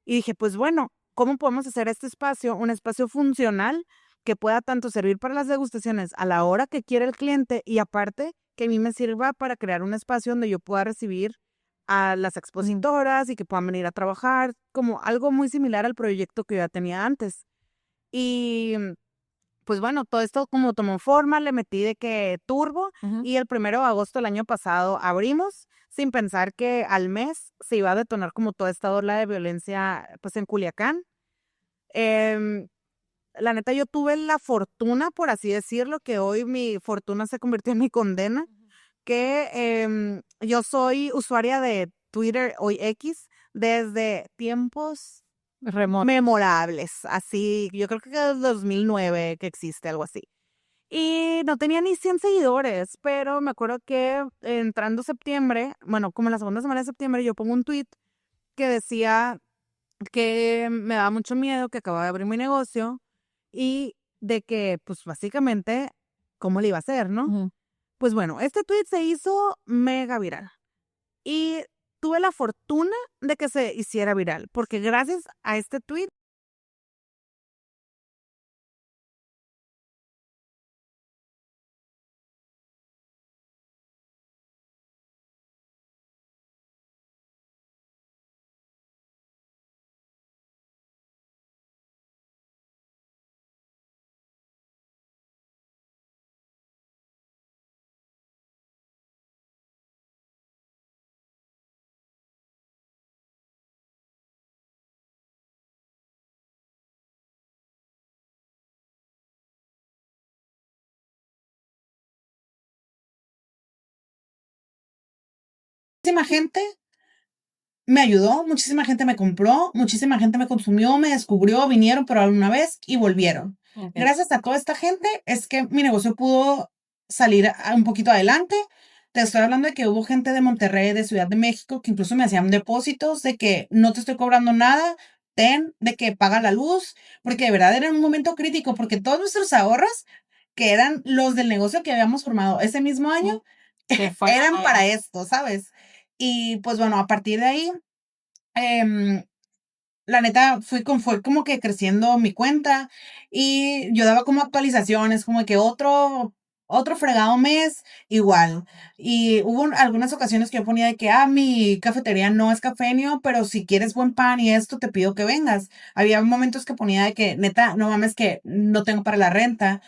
Y dije, pues bueno, ¿cómo podemos hacer este espacio un espacio funcional que pueda tanto servir para las degustaciones a la hora que quiere el cliente y aparte que a mí me sirva para crear un espacio donde yo pueda recibir a las Ujú. expositoras y que puedan venir a trabajar, como algo muy similar al proyecto que yo ya tenía antes? Y pues bueno, todo esto como tomó forma, le metí de que turbo Ujú. y el 1 de agosto del año pasado abrimos sin pensar que al mes se iba a detonar como toda esta ola de violencia pues en Culiacán. Em, la neta yo tuve la fortuna, por así decirlo, que hoy mi fortuna se convirtió en mi condena, que yo soy usuaria de Twitter, hoy X, desde tiempos Remoto. memorables, así, yo creo que desde 2009 que existe algo así. Y no tenía ni 100 seguidores, pero me acuerdo que entrando septiembre, bueno, como en la segunda semana de septiembre, yo pongo un tweet que decía que me daba mucho miedo, que acababa de abrir mi negocio y de que, pues básicamente, ¿cómo le iba a hacer, no? Ujú. Pues bueno, este tweet se hizo mega viral y tuve la fortuna de que se hiciera viral, porque gracias a este tweet Muchísima gente me ayudó, muchísima gente me compró, muchísima gente me consumió, me descubrió, vinieron por alguna vez y volvieron. Ok. Gracias a toda esta gente es que mi negocio pudo salir un poquito adelante. Te estoy hablando de que hubo gente de Monterrey, de Ciudad de México, que incluso me hacían depósitos de que no te estoy cobrando nada, ten, de que paga la luz, porque de verdad era un momento crítico, porque todos nuestros ahorros, que eran los del negocio que habíamos formado ese mismo año, Se fue eran a- para esto, ¿sabes? Y pues bueno, a partir de ahí, em, la neta, fue como que creciendo mi cuenta y yo daba como actualizaciones, como que otro fregado mes, igual. Y hubo algunas ocasiones que yo ponía de que, mi cafetería no es cafenio, pero si quieres buen pan y esto, te pido que vengas. Había momentos que ponía de que, neta, no mames, que no tengo para la renta.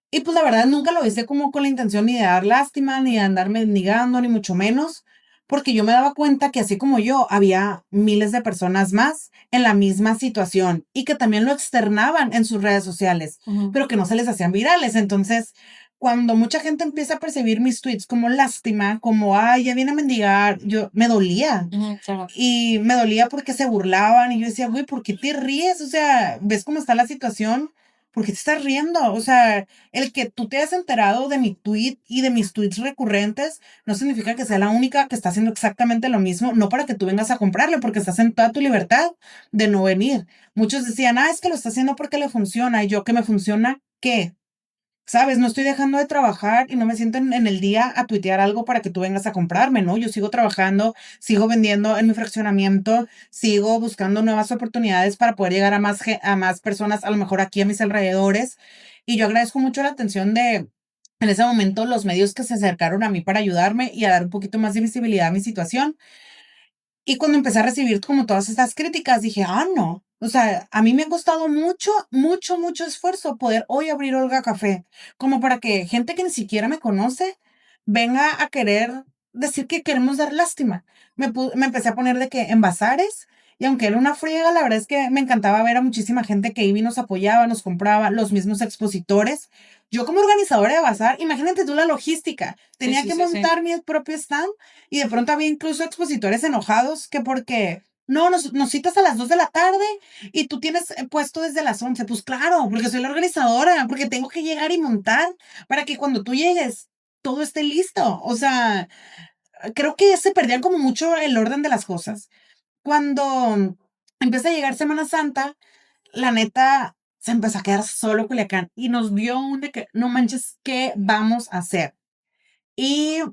Y pues la verdad nunca lo hice como con la intención ni de dar lástima, ni de andar mendigando, ni mucho menos, porque yo me daba cuenta que así como yo, había miles de personas más en la misma situación y que también lo externaban en sus redes sociales, Ujú. pero que no se les hacían virales. Entonces, cuando mucha gente empieza a percibir mis tweets como lástima, como, ay, ya viene a mendigar, yo me dolía. Ujú, claro. Y me dolía porque se burlaban y yo decía, güey, ¿por qué te ríes? O sea, ¿ves cómo está la situación? ¿Por qué te estás riendo? O sea, el que tú te hayas enterado de mi tweet y de mis tweets recurrentes no significa que sea la única que está haciendo exactamente lo mismo, no para que tú vengas a comprarle, porque estás en toda tu libertad de no venir. Muchos decían, es que lo está haciendo porque le funciona. Y yo, ¿que me funciona? ¿Qué? ¿Sabes? No estoy dejando de trabajar y no me siento en el día a tuitear algo para que tú vengas a comprarme, ¿no? Yo sigo trabajando, sigo vendiendo en mi fraccionamiento, sigo buscando nuevas oportunidades para poder llegar a a más personas, a lo mejor aquí a mis alrededores. Y yo agradezco mucho la atención en ese momento, los medios que se acercaron a mí para ayudarme y a dar un poquito más de visibilidad a mi situación. Y cuando empecé a recibir como todas estas críticas, dije, no. O sea, a mí me ha costado mucho, mucho, mucho esfuerzo poder hoy abrir Olga Café, como para que gente que ni siquiera me conoce venga a querer decir que queremos dar lástima. Me empecé a poner de que en bazares, y aunque era una friega, la verdad es que me encantaba ver a muchísima gente que iba y nos apoyaba, nos compraba, los mismos expositores. Yo como organizadora de bazar, imagínate tú la logística. Sí, Tenía sí, que sí, sí. montar mi propio stand y de pronto había incluso expositores enojados que porque no, nos citas a las 2 de la tarde y tú tienes puesto desde las 11. Pues claro, porque soy la organizadora, porque tengo que llegar y montar para que cuando tú llegues todo esté listo. O sea, creo que se perdían como mucho el orden de las cosas. Cuando empieza a llegar Semana Santa, la neta se empezó a quedar solo Culiacán y nos dio un de que no manches, ¿qué vamos a hacer? Y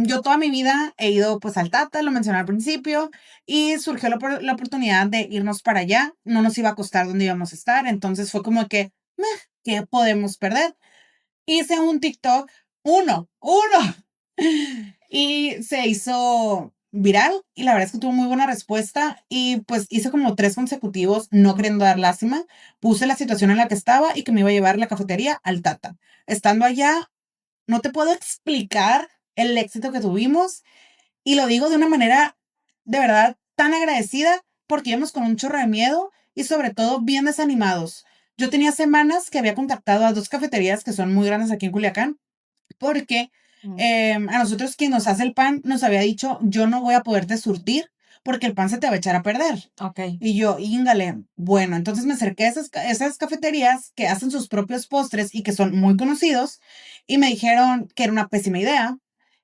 yo toda mi vida he ido pues al Tata, lo mencioné al principio, y surgió la oportunidad de irnos para allá. No nos iba a costar donde íbamos a estar, entonces fue como que, "Meh, ¿qué podemos perder?". Hice un TikTok, uno, y se hizo viral y la verdad es que tuvo muy buena respuesta y pues hice como 3 consecutivos, no queriendo dar lástima, puse la situación en la que estaba y que me iba a llevar la cafetería al Tata. Estando allá, no te puedo explicar el éxito que tuvimos y lo digo de una manera de verdad tan agradecida porque íbamos con un chorro de miedo y sobre todo bien desanimados. Yo tenía semanas que había contactado a 2 cafeterías que son muy grandes aquí en Culiacán porque a nosotros quien nos hace el pan nos había dicho, yo no voy a poderte surtir porque el pan se te va a echar a perder. Ok. Y yo, íngale, bueno, entonces me acerqué a esas cafeterías que hacen sus propios postres y que son muy conocidos y me dijeron que era una pésima idea,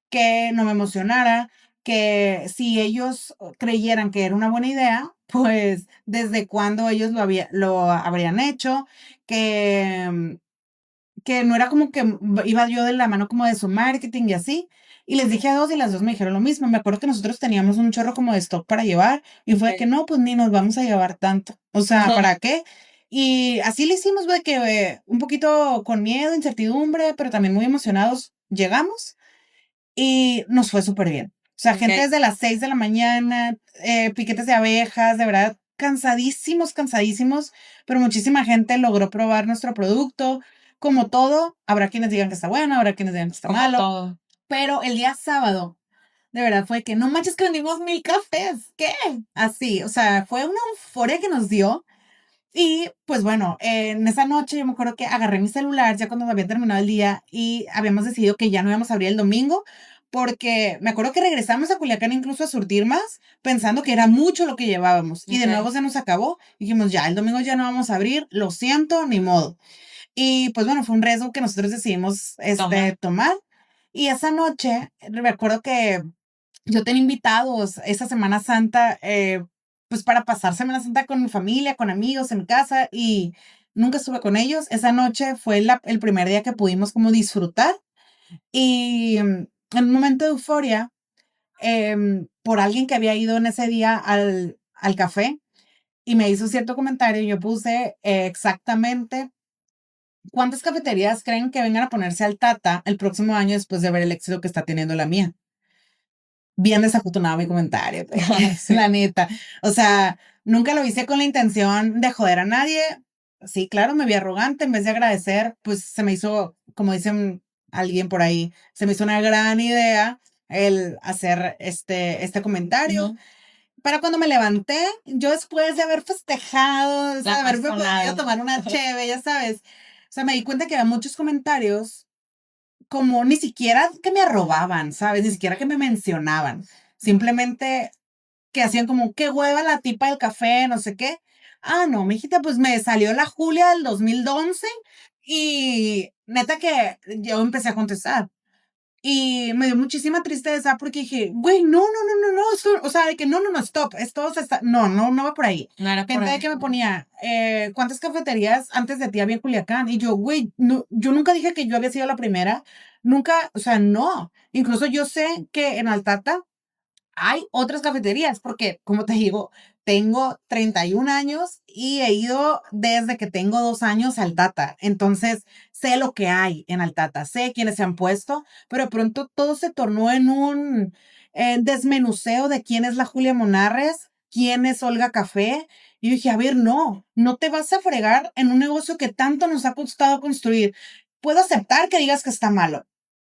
que no me emocionara, que si ellos creyeran que era una buena idea, pues desde cuándo ellos lo habrían hecho, que no era como que iba yo de la mano como de su marketing y así. Y les dije a 2 y las 2 me dijeron lo mismo. Me acuerdo que nosotros teníamos un chorro como de stock para llevar y fue de que no, pues ni nos vamos a llevar tanto. O sea, ¿para qué? Y así le hicimos, de que un poquito con miedo, incertidumbre, pero también muy emocionados llegamos y nos fue súper bien. O sea, gente desde las 6 de la mañana, piquetes de abejas, de verdad, cansadísimos, cansadísimos, pero muchísima gente logró probar nuestro producto. Como todo, habrá quienes digan que está bueno, habrá quienes digan que está Como malo, todo. pero el día sábado, de verdad fue que no manches que vendimos 1000 cafés, ¿qué? Así, o sea, fue una euforia que nos dio. Y pues bueno, en esa noche yo me acuerdo que agarré mi celular ya cuando había terminado el día y habíamos decidido que ya no íbamos a abrir el domingo porque me acuerdo que regresamos a Culiacán incluso a surtir más pensando que era mucho lo que llevábamos y de Ok. nuevo se nos acabó. Dijimos, ya, el domingo ya no vamos a abrir, lo siento, ni modo. Y pues bueno, fue un riesgo que nosotros decidimos tomar. Y esa noche, recuerdo que yo tenía invitados esa Semana Santa, pues para pasar Semana Santa con mi familia, con amigos en casa y nunca estuve con ellos. Esa noche fue el primer día que pudimos como disfrutar y en un momento de euforia, por alguien que había ido en ese día al café y me hizo cierto comentario, yo puse exactamente cuántas cafeterías creen que vengan a ponerse al Tata el próximo año después de ver el éxito que está teniendo la mía. Bien desafortunado mi comentario, la neta. O sea, nunca lo hice con la intención de joder a nadie. Sí, claro, me vi arrogante. En vez de agradecer, pues se me hizo, como dicen alguien por ahí, se me hizo una gran idea el hacer este comentario. Ujú. Para cuando me levanté, yo después de haber festejado, de haberme podido tomar una cheve, ya sabes. O sea, me di cuenta que había muchos comentarios como ni siquiera que me arrobaban, ¿sabes? Ni siquiera que me mencionaban. Simplemente que hacían como, qué hueva la tipa del café, no sé qué. Ah, no, mijita, pues me salió la Julia del 2011 y neta que yo empecé a contestar. Y me dio muchísima tristeza porque dije, güey, no, esto, o sea, de que no, stop, esto se está, no va por ahí. No era por Gente de ahí. que me ponía, ¿cuántas cafeterías antes de ti había en Culiacán? Y yo, güey, no, yo nunca dije que yo había sido la primera, nunca, o sea, no. Incluso yo sé que en Altata hay otras cafeterías, porque, como te digo, tengo 31 años y he ido desde que tengo 2 años al Tata. Entonces, sé lo que hay en Altata, sé quiénes se han puesto, pero de pronto todo se tornó en un desmenuceo de quién es la Julia Monarres, quién es Olga Café. Y yo dije, a ver, no te vas a fregar en un negocio que tanto nos ha costado construir. Puedo aceptar que digas que está malo,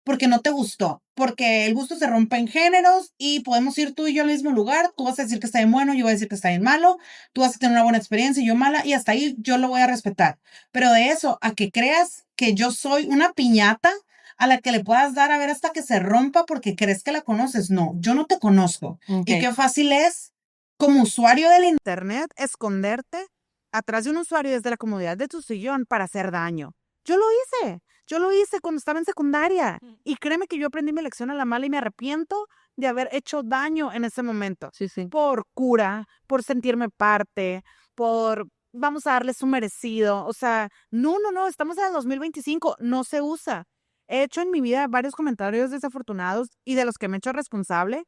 porque no te gustó, porque el gusto se rompe en géneros y podemos ir tú y yo al mismo lugar, tú vas a decir que está bien bueno, yo voy a decir que está bien malo, tú vas a tener una buena experiencia y yo mala, y hasta ahí yo lo voy a respetar. Pero de eso a que creas que yo soy una piñata a la que le puedas dar a ver hasta que se rompa porque crees que la conoces, no, yo no te conozco. Y qué fácil es como usuario del internet esconderte atrás de un usuario desde la comodidad de tu sillón para hacer daño. Yo lo hice. Yo lo hice cuando estaba en secundaria y créeme que yo aprendí mi lección a la mala y me arrepiento de haber hecho daño en ese momento. Sí, sí. Por cura, por sentirme parte, por vamos a darle su merecido. O sea, no, estamos en el 2025, no se usa. he hecho en mi vida varios comentarios desafortunados y de los que me he hecho responsable,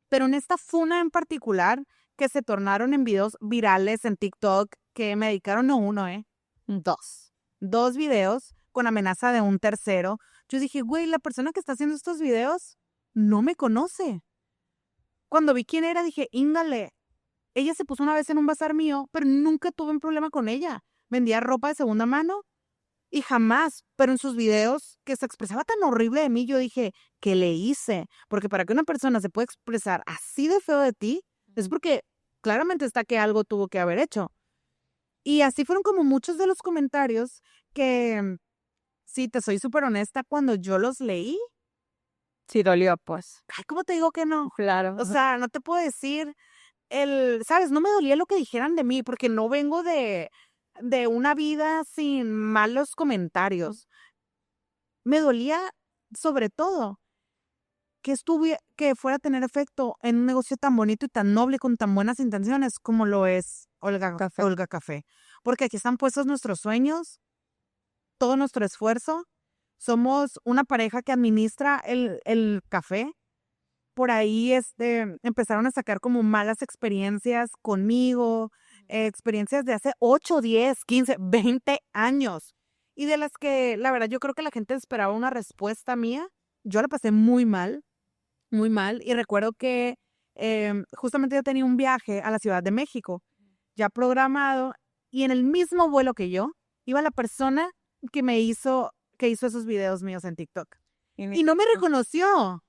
pero en esta funa en particular, que se tornaron en videos virales en TikTok, que me dedicaron no uno, dos videos con amenaza de un tercero. Yo dije, güey, la persona que está haciendo estos videos no me conoce. Cuando vi quién era, dije, íngale, ella se puso una vez en un bazar mío, pero nunca tuve un problema con ella. Vendía ropa de segunda mano y jamás, pero en sus videos que se expresaba tan horrible de mí, yo dije, ¿qué le hice? Porque para que una persona se pueda expresar así de feo de ti, es porque claramente está que algo tuvo que haber hecho. Y así fueron como muchos de los comentarios que, sí, te soy súper honesta, cuando yo los leí, Sí, dolió, pues. ay, ¿cómo te digo que no? Claro. O sea, no te puedo decir ¿sabes? No me dolía lo que dijeran de mí, porque no vengo de una vida sin malos comentarios. Me dolía, sobre todo, que fuera a tener efecto en un negocio tan bonito y tan noble, con tan buenas intenciones como lo es Olga Café. Porque aquí están puestos nuestros sueños, todo nuestro esfuerzo. Somos una pareja que administra el café. Por ahí empezaron a sacar como malas experiencias conmigo, experiencias de hace 8, 10, 15, 20 años. Y de las que, la verdad, yo creo que la gente esperaba una respuesta mía. Yo la pasé muy mal, muy mal. Y recuerdo que justamente yo tenía un viaje a la Ciudad de México, ya programado, y en el mismo vuelo que yo, iba la persona que hizo esos videos míos en TikTok. Y no me reconoció.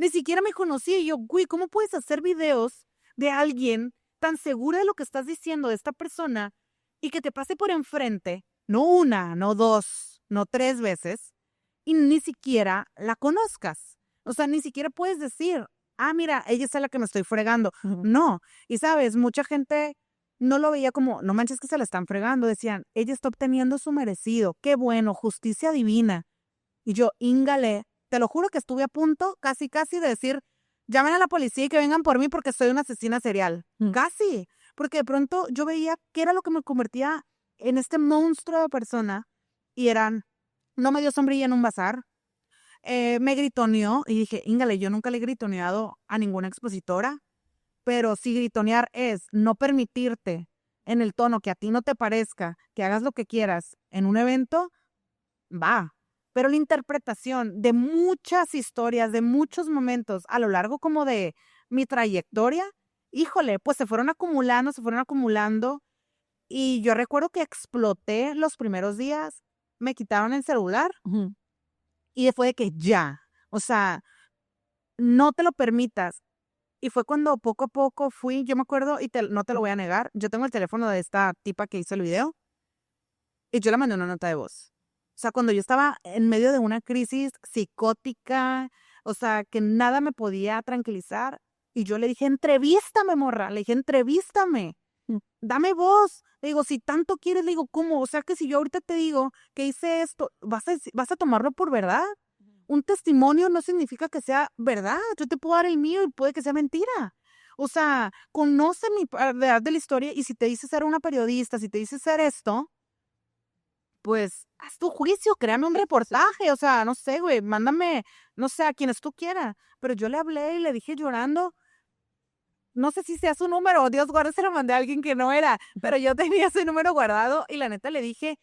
Ni siquiera me conocía. Y yo, güey, ¿cómo puedes hacer videos de alguien tan segura de lo que estás diciendo de esta persona y que te pase por enfrente, no una, no dos, no 3 veces, y ni siquiera la conozcas? O sea, ni siquiera puedes decir, ah, mira, ella es la que me estoy fregando. No. Y sabes, mucha gente no lo veía como, no manches que se la están fregando. Decían, ella está obteniendo su merecido. Qué bueno, justicia divina. Y yo, íngale, te lo juro que estuve a punto, casi, de decir, llamen a la policía y que vengan por mí porque soy una asesina serial. Casi. Porque de pronto yo veía que era lo que me convertía en este monstruo de persona. Y no me dio sombrilla en un bazar. Me gritoneó y dije, íngale, yo nunca le he gritoneado a ninguna expositora. Pero si gritonear es no permitirte en el tono que a ti no te parezca que hagas lo que quieras en un evento, va. Pero la interpretación de muchas historias, de muchos momentos a lo largo como de mi trayectoria, híjole, pues se fueron acumulando. Y yo recuerdo que exploté los primeros días, me quitaron el celular y fue de que ya, o sea, no te lo permitas. Y fue cuando poco a poco fui, yo me acuerdo, y no te lo voy a negar, yo tengo el teléfono de esta tipa que hizo el video y yo le mandé una nota de voz. O sea, cuando yo estaba en medio de una crisis psicótica, o sea, que nada me podía tranquilizar, y yo le dije, entrevístame, morra, le dije, entrevístame, dame voz. Le digo, si tanto quieres, le digo, ¿cómo? O sea, que si yo ahorita te digo que hice esto, ¿vas a tomarlo por verdad? Un testimonio no significa que sea verdad. Yo te puedo dar el mío y puede que sea mentira. O sea, conoce mi verdad de la historia, y si te dice ser una periodista, si te dice ser esto, pues haz tu juicio, créame un reportaje, o sea, no sé, güey, mándame, no sé, a quienes tú quieras. Pero yo le hablé y le dije llorando, no sé si sea su número, Dios guarde, se lo mandé a alguien que no era, pero yo tenía ese número guardado y la neta le dije,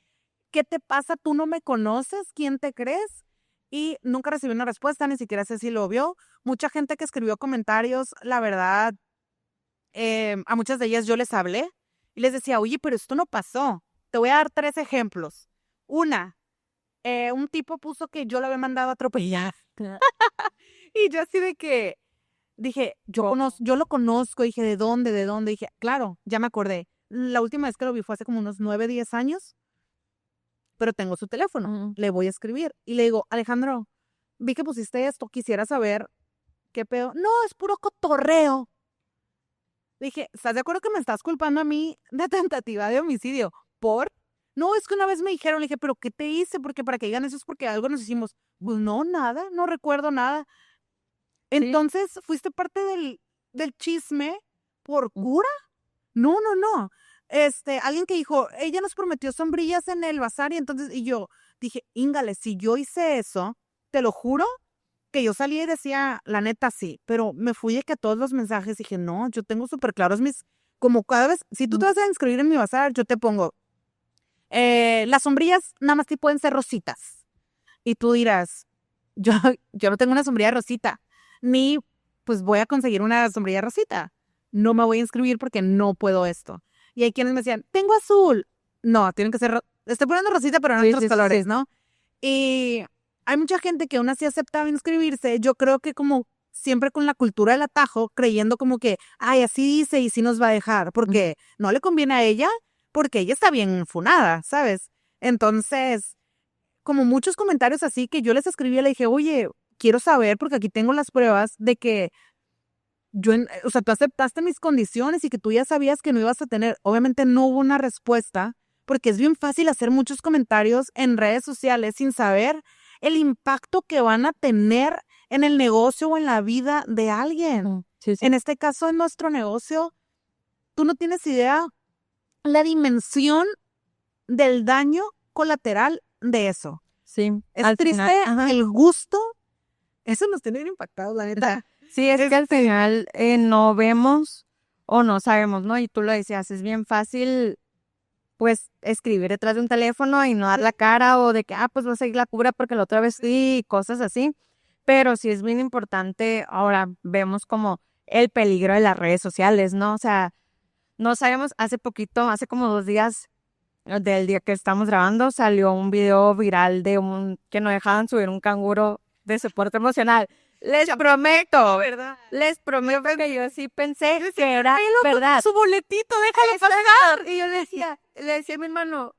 ¿qué te pasa? ¿Tú no me conoces? ¿Quién te crees? Y nunca recibí una respuesta, ni siquiera sé si lo vio. Mucha gente que escribió comentarios, la verdad, a muchas de ellas yo les hablé y les decía, oye, pero esto no pasó. Te voy a dar 3 ejemplos. Una, un tipo puso que yo lo había mandado a atropellar. Y yo así de que dije, yo lo conozco. Dije, ¿de dónde? ¿De dónde? Dije, claro, ya me acordé. La última vez que lo vi fue hace como unos 9, 10 años, pero tengo su teléfono. Le voy a escribir y le digo, Alejandro, vi que pusiste esto, quisiera saber qué pedo. No, es puro cotorreo. Dije, ¿estás de acuerdo que me estás culpando a mí de tentativa de homicidio? ¿Por? No, es que una vez me dijeron, le dije, ¿pero qué te hice? Porque para que digan eso es porque algo nos hicimos. Pues no, nada, no recuerdo nada. Entonces, ¿fuiste parte del chisme por cura? No. Alguien que dijo, ella nos prometió sombrillas en el bazar y yo, Dije, íngale, si yo hice eso, te lo juro que yo salí y decía, la neta sí, pero me fui de que todos los mensajes dije, no, yo tengo súper claros como cada vez, si tú te vas a inscribir en mi bazar, yo te pongo, las sombrillas nada más te pueden ser rositas. Y tú dirás, yo, yo no tengo una sombrilla rosita, ni pues voy a conseguir una sombrilla rosita. No me voy a inscribir porque no puedo esto. Y hay quienes me decían, tengo azul. No, tienen que ser, estoy poniendo rosita, pero en Sí, otros sí, sí, colores, sí. ¿no? Y hay mucha gente que aún así aceptaba inscribirse. Yo creo que como siempre con la cultura del atajo, creyendo como que, ay, así dice y sí nos va a dejar, porque no le conviene a ella, porque ella está bien funada, ¿sabes? Entonces, como muchos comentarios así que yo les escribí, le dije, oye, quiero saber, porque aquí tengo las pruebas de que o sea, tú aceptaste mis condiciones y que tú ya sabías que no ibas a tener. Obviamente no hubo una respuesta, porque es bien fácil hacer muchos comentarios en redes sociales sin saber el impacto que van a tener en el negocio o en la vida de alguien. Sí, sí. En este caso, en nuestro negocio, tú no tienes idea la dimensión del daño colateral de eso. Sí, Es al triste final, ajá. el gusto. Eso nos tiene bien impactados, la neta. Sí, es que al final no vemos o no sabemos, ¿no? Y tú lo decías, es bien fácil, pues, escribir detrás de un teléfono y no dar la cara o de que, pues, voy a seguir la cubra porque la otra vez sí, y cosas así. Pero sí es bien importante, ahora vemos como el peligro de las redes sociales, ¿no? O sea, no sabemos, hace poquito, hace como 2 días del día que estamos grabando, salió un video viral de que no dejaban subir un canguro de soporte emocional. Les prometo, ¿Verdad? les prometo que yo sí pensé que era verdad. Su boletito, déjalo Exacto. Y yo le decía a mi hermano,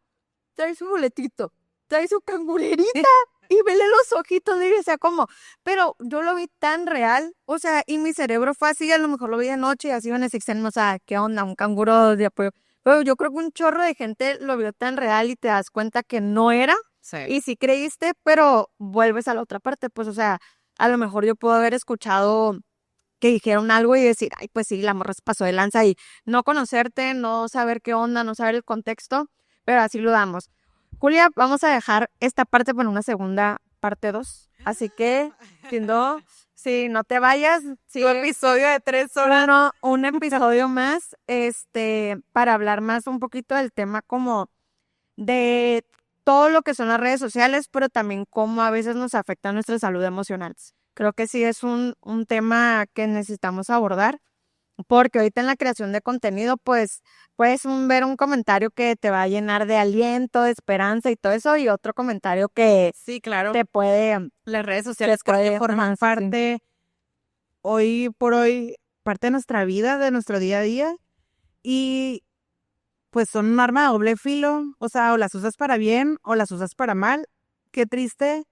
trae su boletito, trae su cangurerita y vele los ojitos. Y decía como, pero yo lo vi tan real, o sea, y mi cerebro fue así, a lo mejor lo vi de noche y así en el o sea, ¿qué onda? Un canguro de apoyo. Pero yo creo que un chorro de gente lo vio tan real y te das cuenta que no era. Sí. Y sí creíste, pero vuelves a la otra parte, pues, o sea, a lo mejor yo puedo haber escuchado que dijeron algo y decir, ay, pues sí, la morra se pasó de lanza y no conocerte, no saber qué onda, no saber el contexto, pero así lo damos. Julia, vamos a dejar esta parte para una segunda parte 2. Así que, si no te vayas, sí, Tu episodio de 3 horas. un episodio más, para hablar más un poquito del tema como de todo lo que son las redes sociales, pero también cómo a veces nos afecta nuestra salud emocional. Creo que sí es un tema que necesitamos abordar, porque ahorita en la creación de contenido, pues, puedes ver un comentario que te va a llenar de aliento, de esperanza y todo eso, y otro comentario que Sí, claro. te puede, Las redes sociales te puede forman parte, hoy por hoy, parte de nuestra vida, de nuestro día a día. Y pues son un arma de doble filo. O sea, o las usas para bien o las usas para mal. Qué triste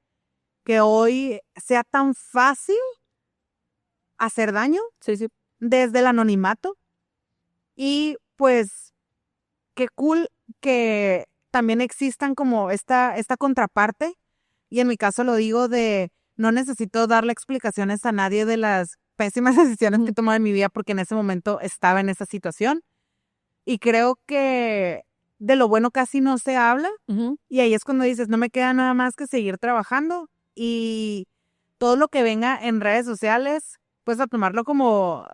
que hoy sea tan fácil hacer daño sí, sí. desde el anonimato. Y pues qué cool que también existan como esta contraparte. Y en mi caso lo digo de no necesito darle explicaciones a nadie de las pésimas decisiones que he tomado en mi vida porque en ese momento estaba en esa situación. Y creo que de lo bueno casi no se habla. Y ahí es cuando dices, no me queda nada más que seguir trabajando. Y todo lo que venga en redes sociales, pues a tomarlo como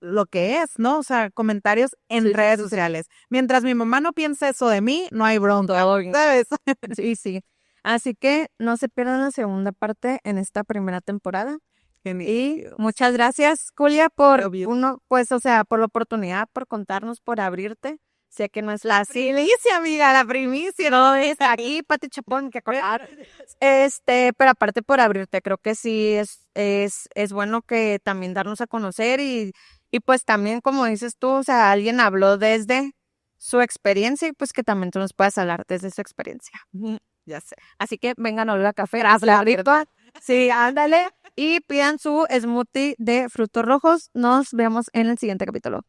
lo que es, ¿no? O sea, comentarios en redes sociales. Mientras mi mamá no piense eso de mí, no hay bronca, ¿sabes? Sí, sí. Así que no se pierdan la segunda parte en esta primera temporada. Y muchas gracias, Julia, por pues, o sea, por la oportunidad, por contarnos, por abrirte. Sé que no es la Primicia, amiga, la primicia. no es aquí, Pati Chapón, que acordar. Pero aparte por abrirte, creo que sí es bueno que también darnos a conocer y pues también, como dices tú, o sea, alguien habló desde su experiencia y pues que también tú nos puedas hablar desde su experiencia. Ya sé. Así que vengan a Olga Café, la virtual. Sí, ándale. Y pidan su smoothie de frutos rojos. Nos vemos en el siguiente capítulo.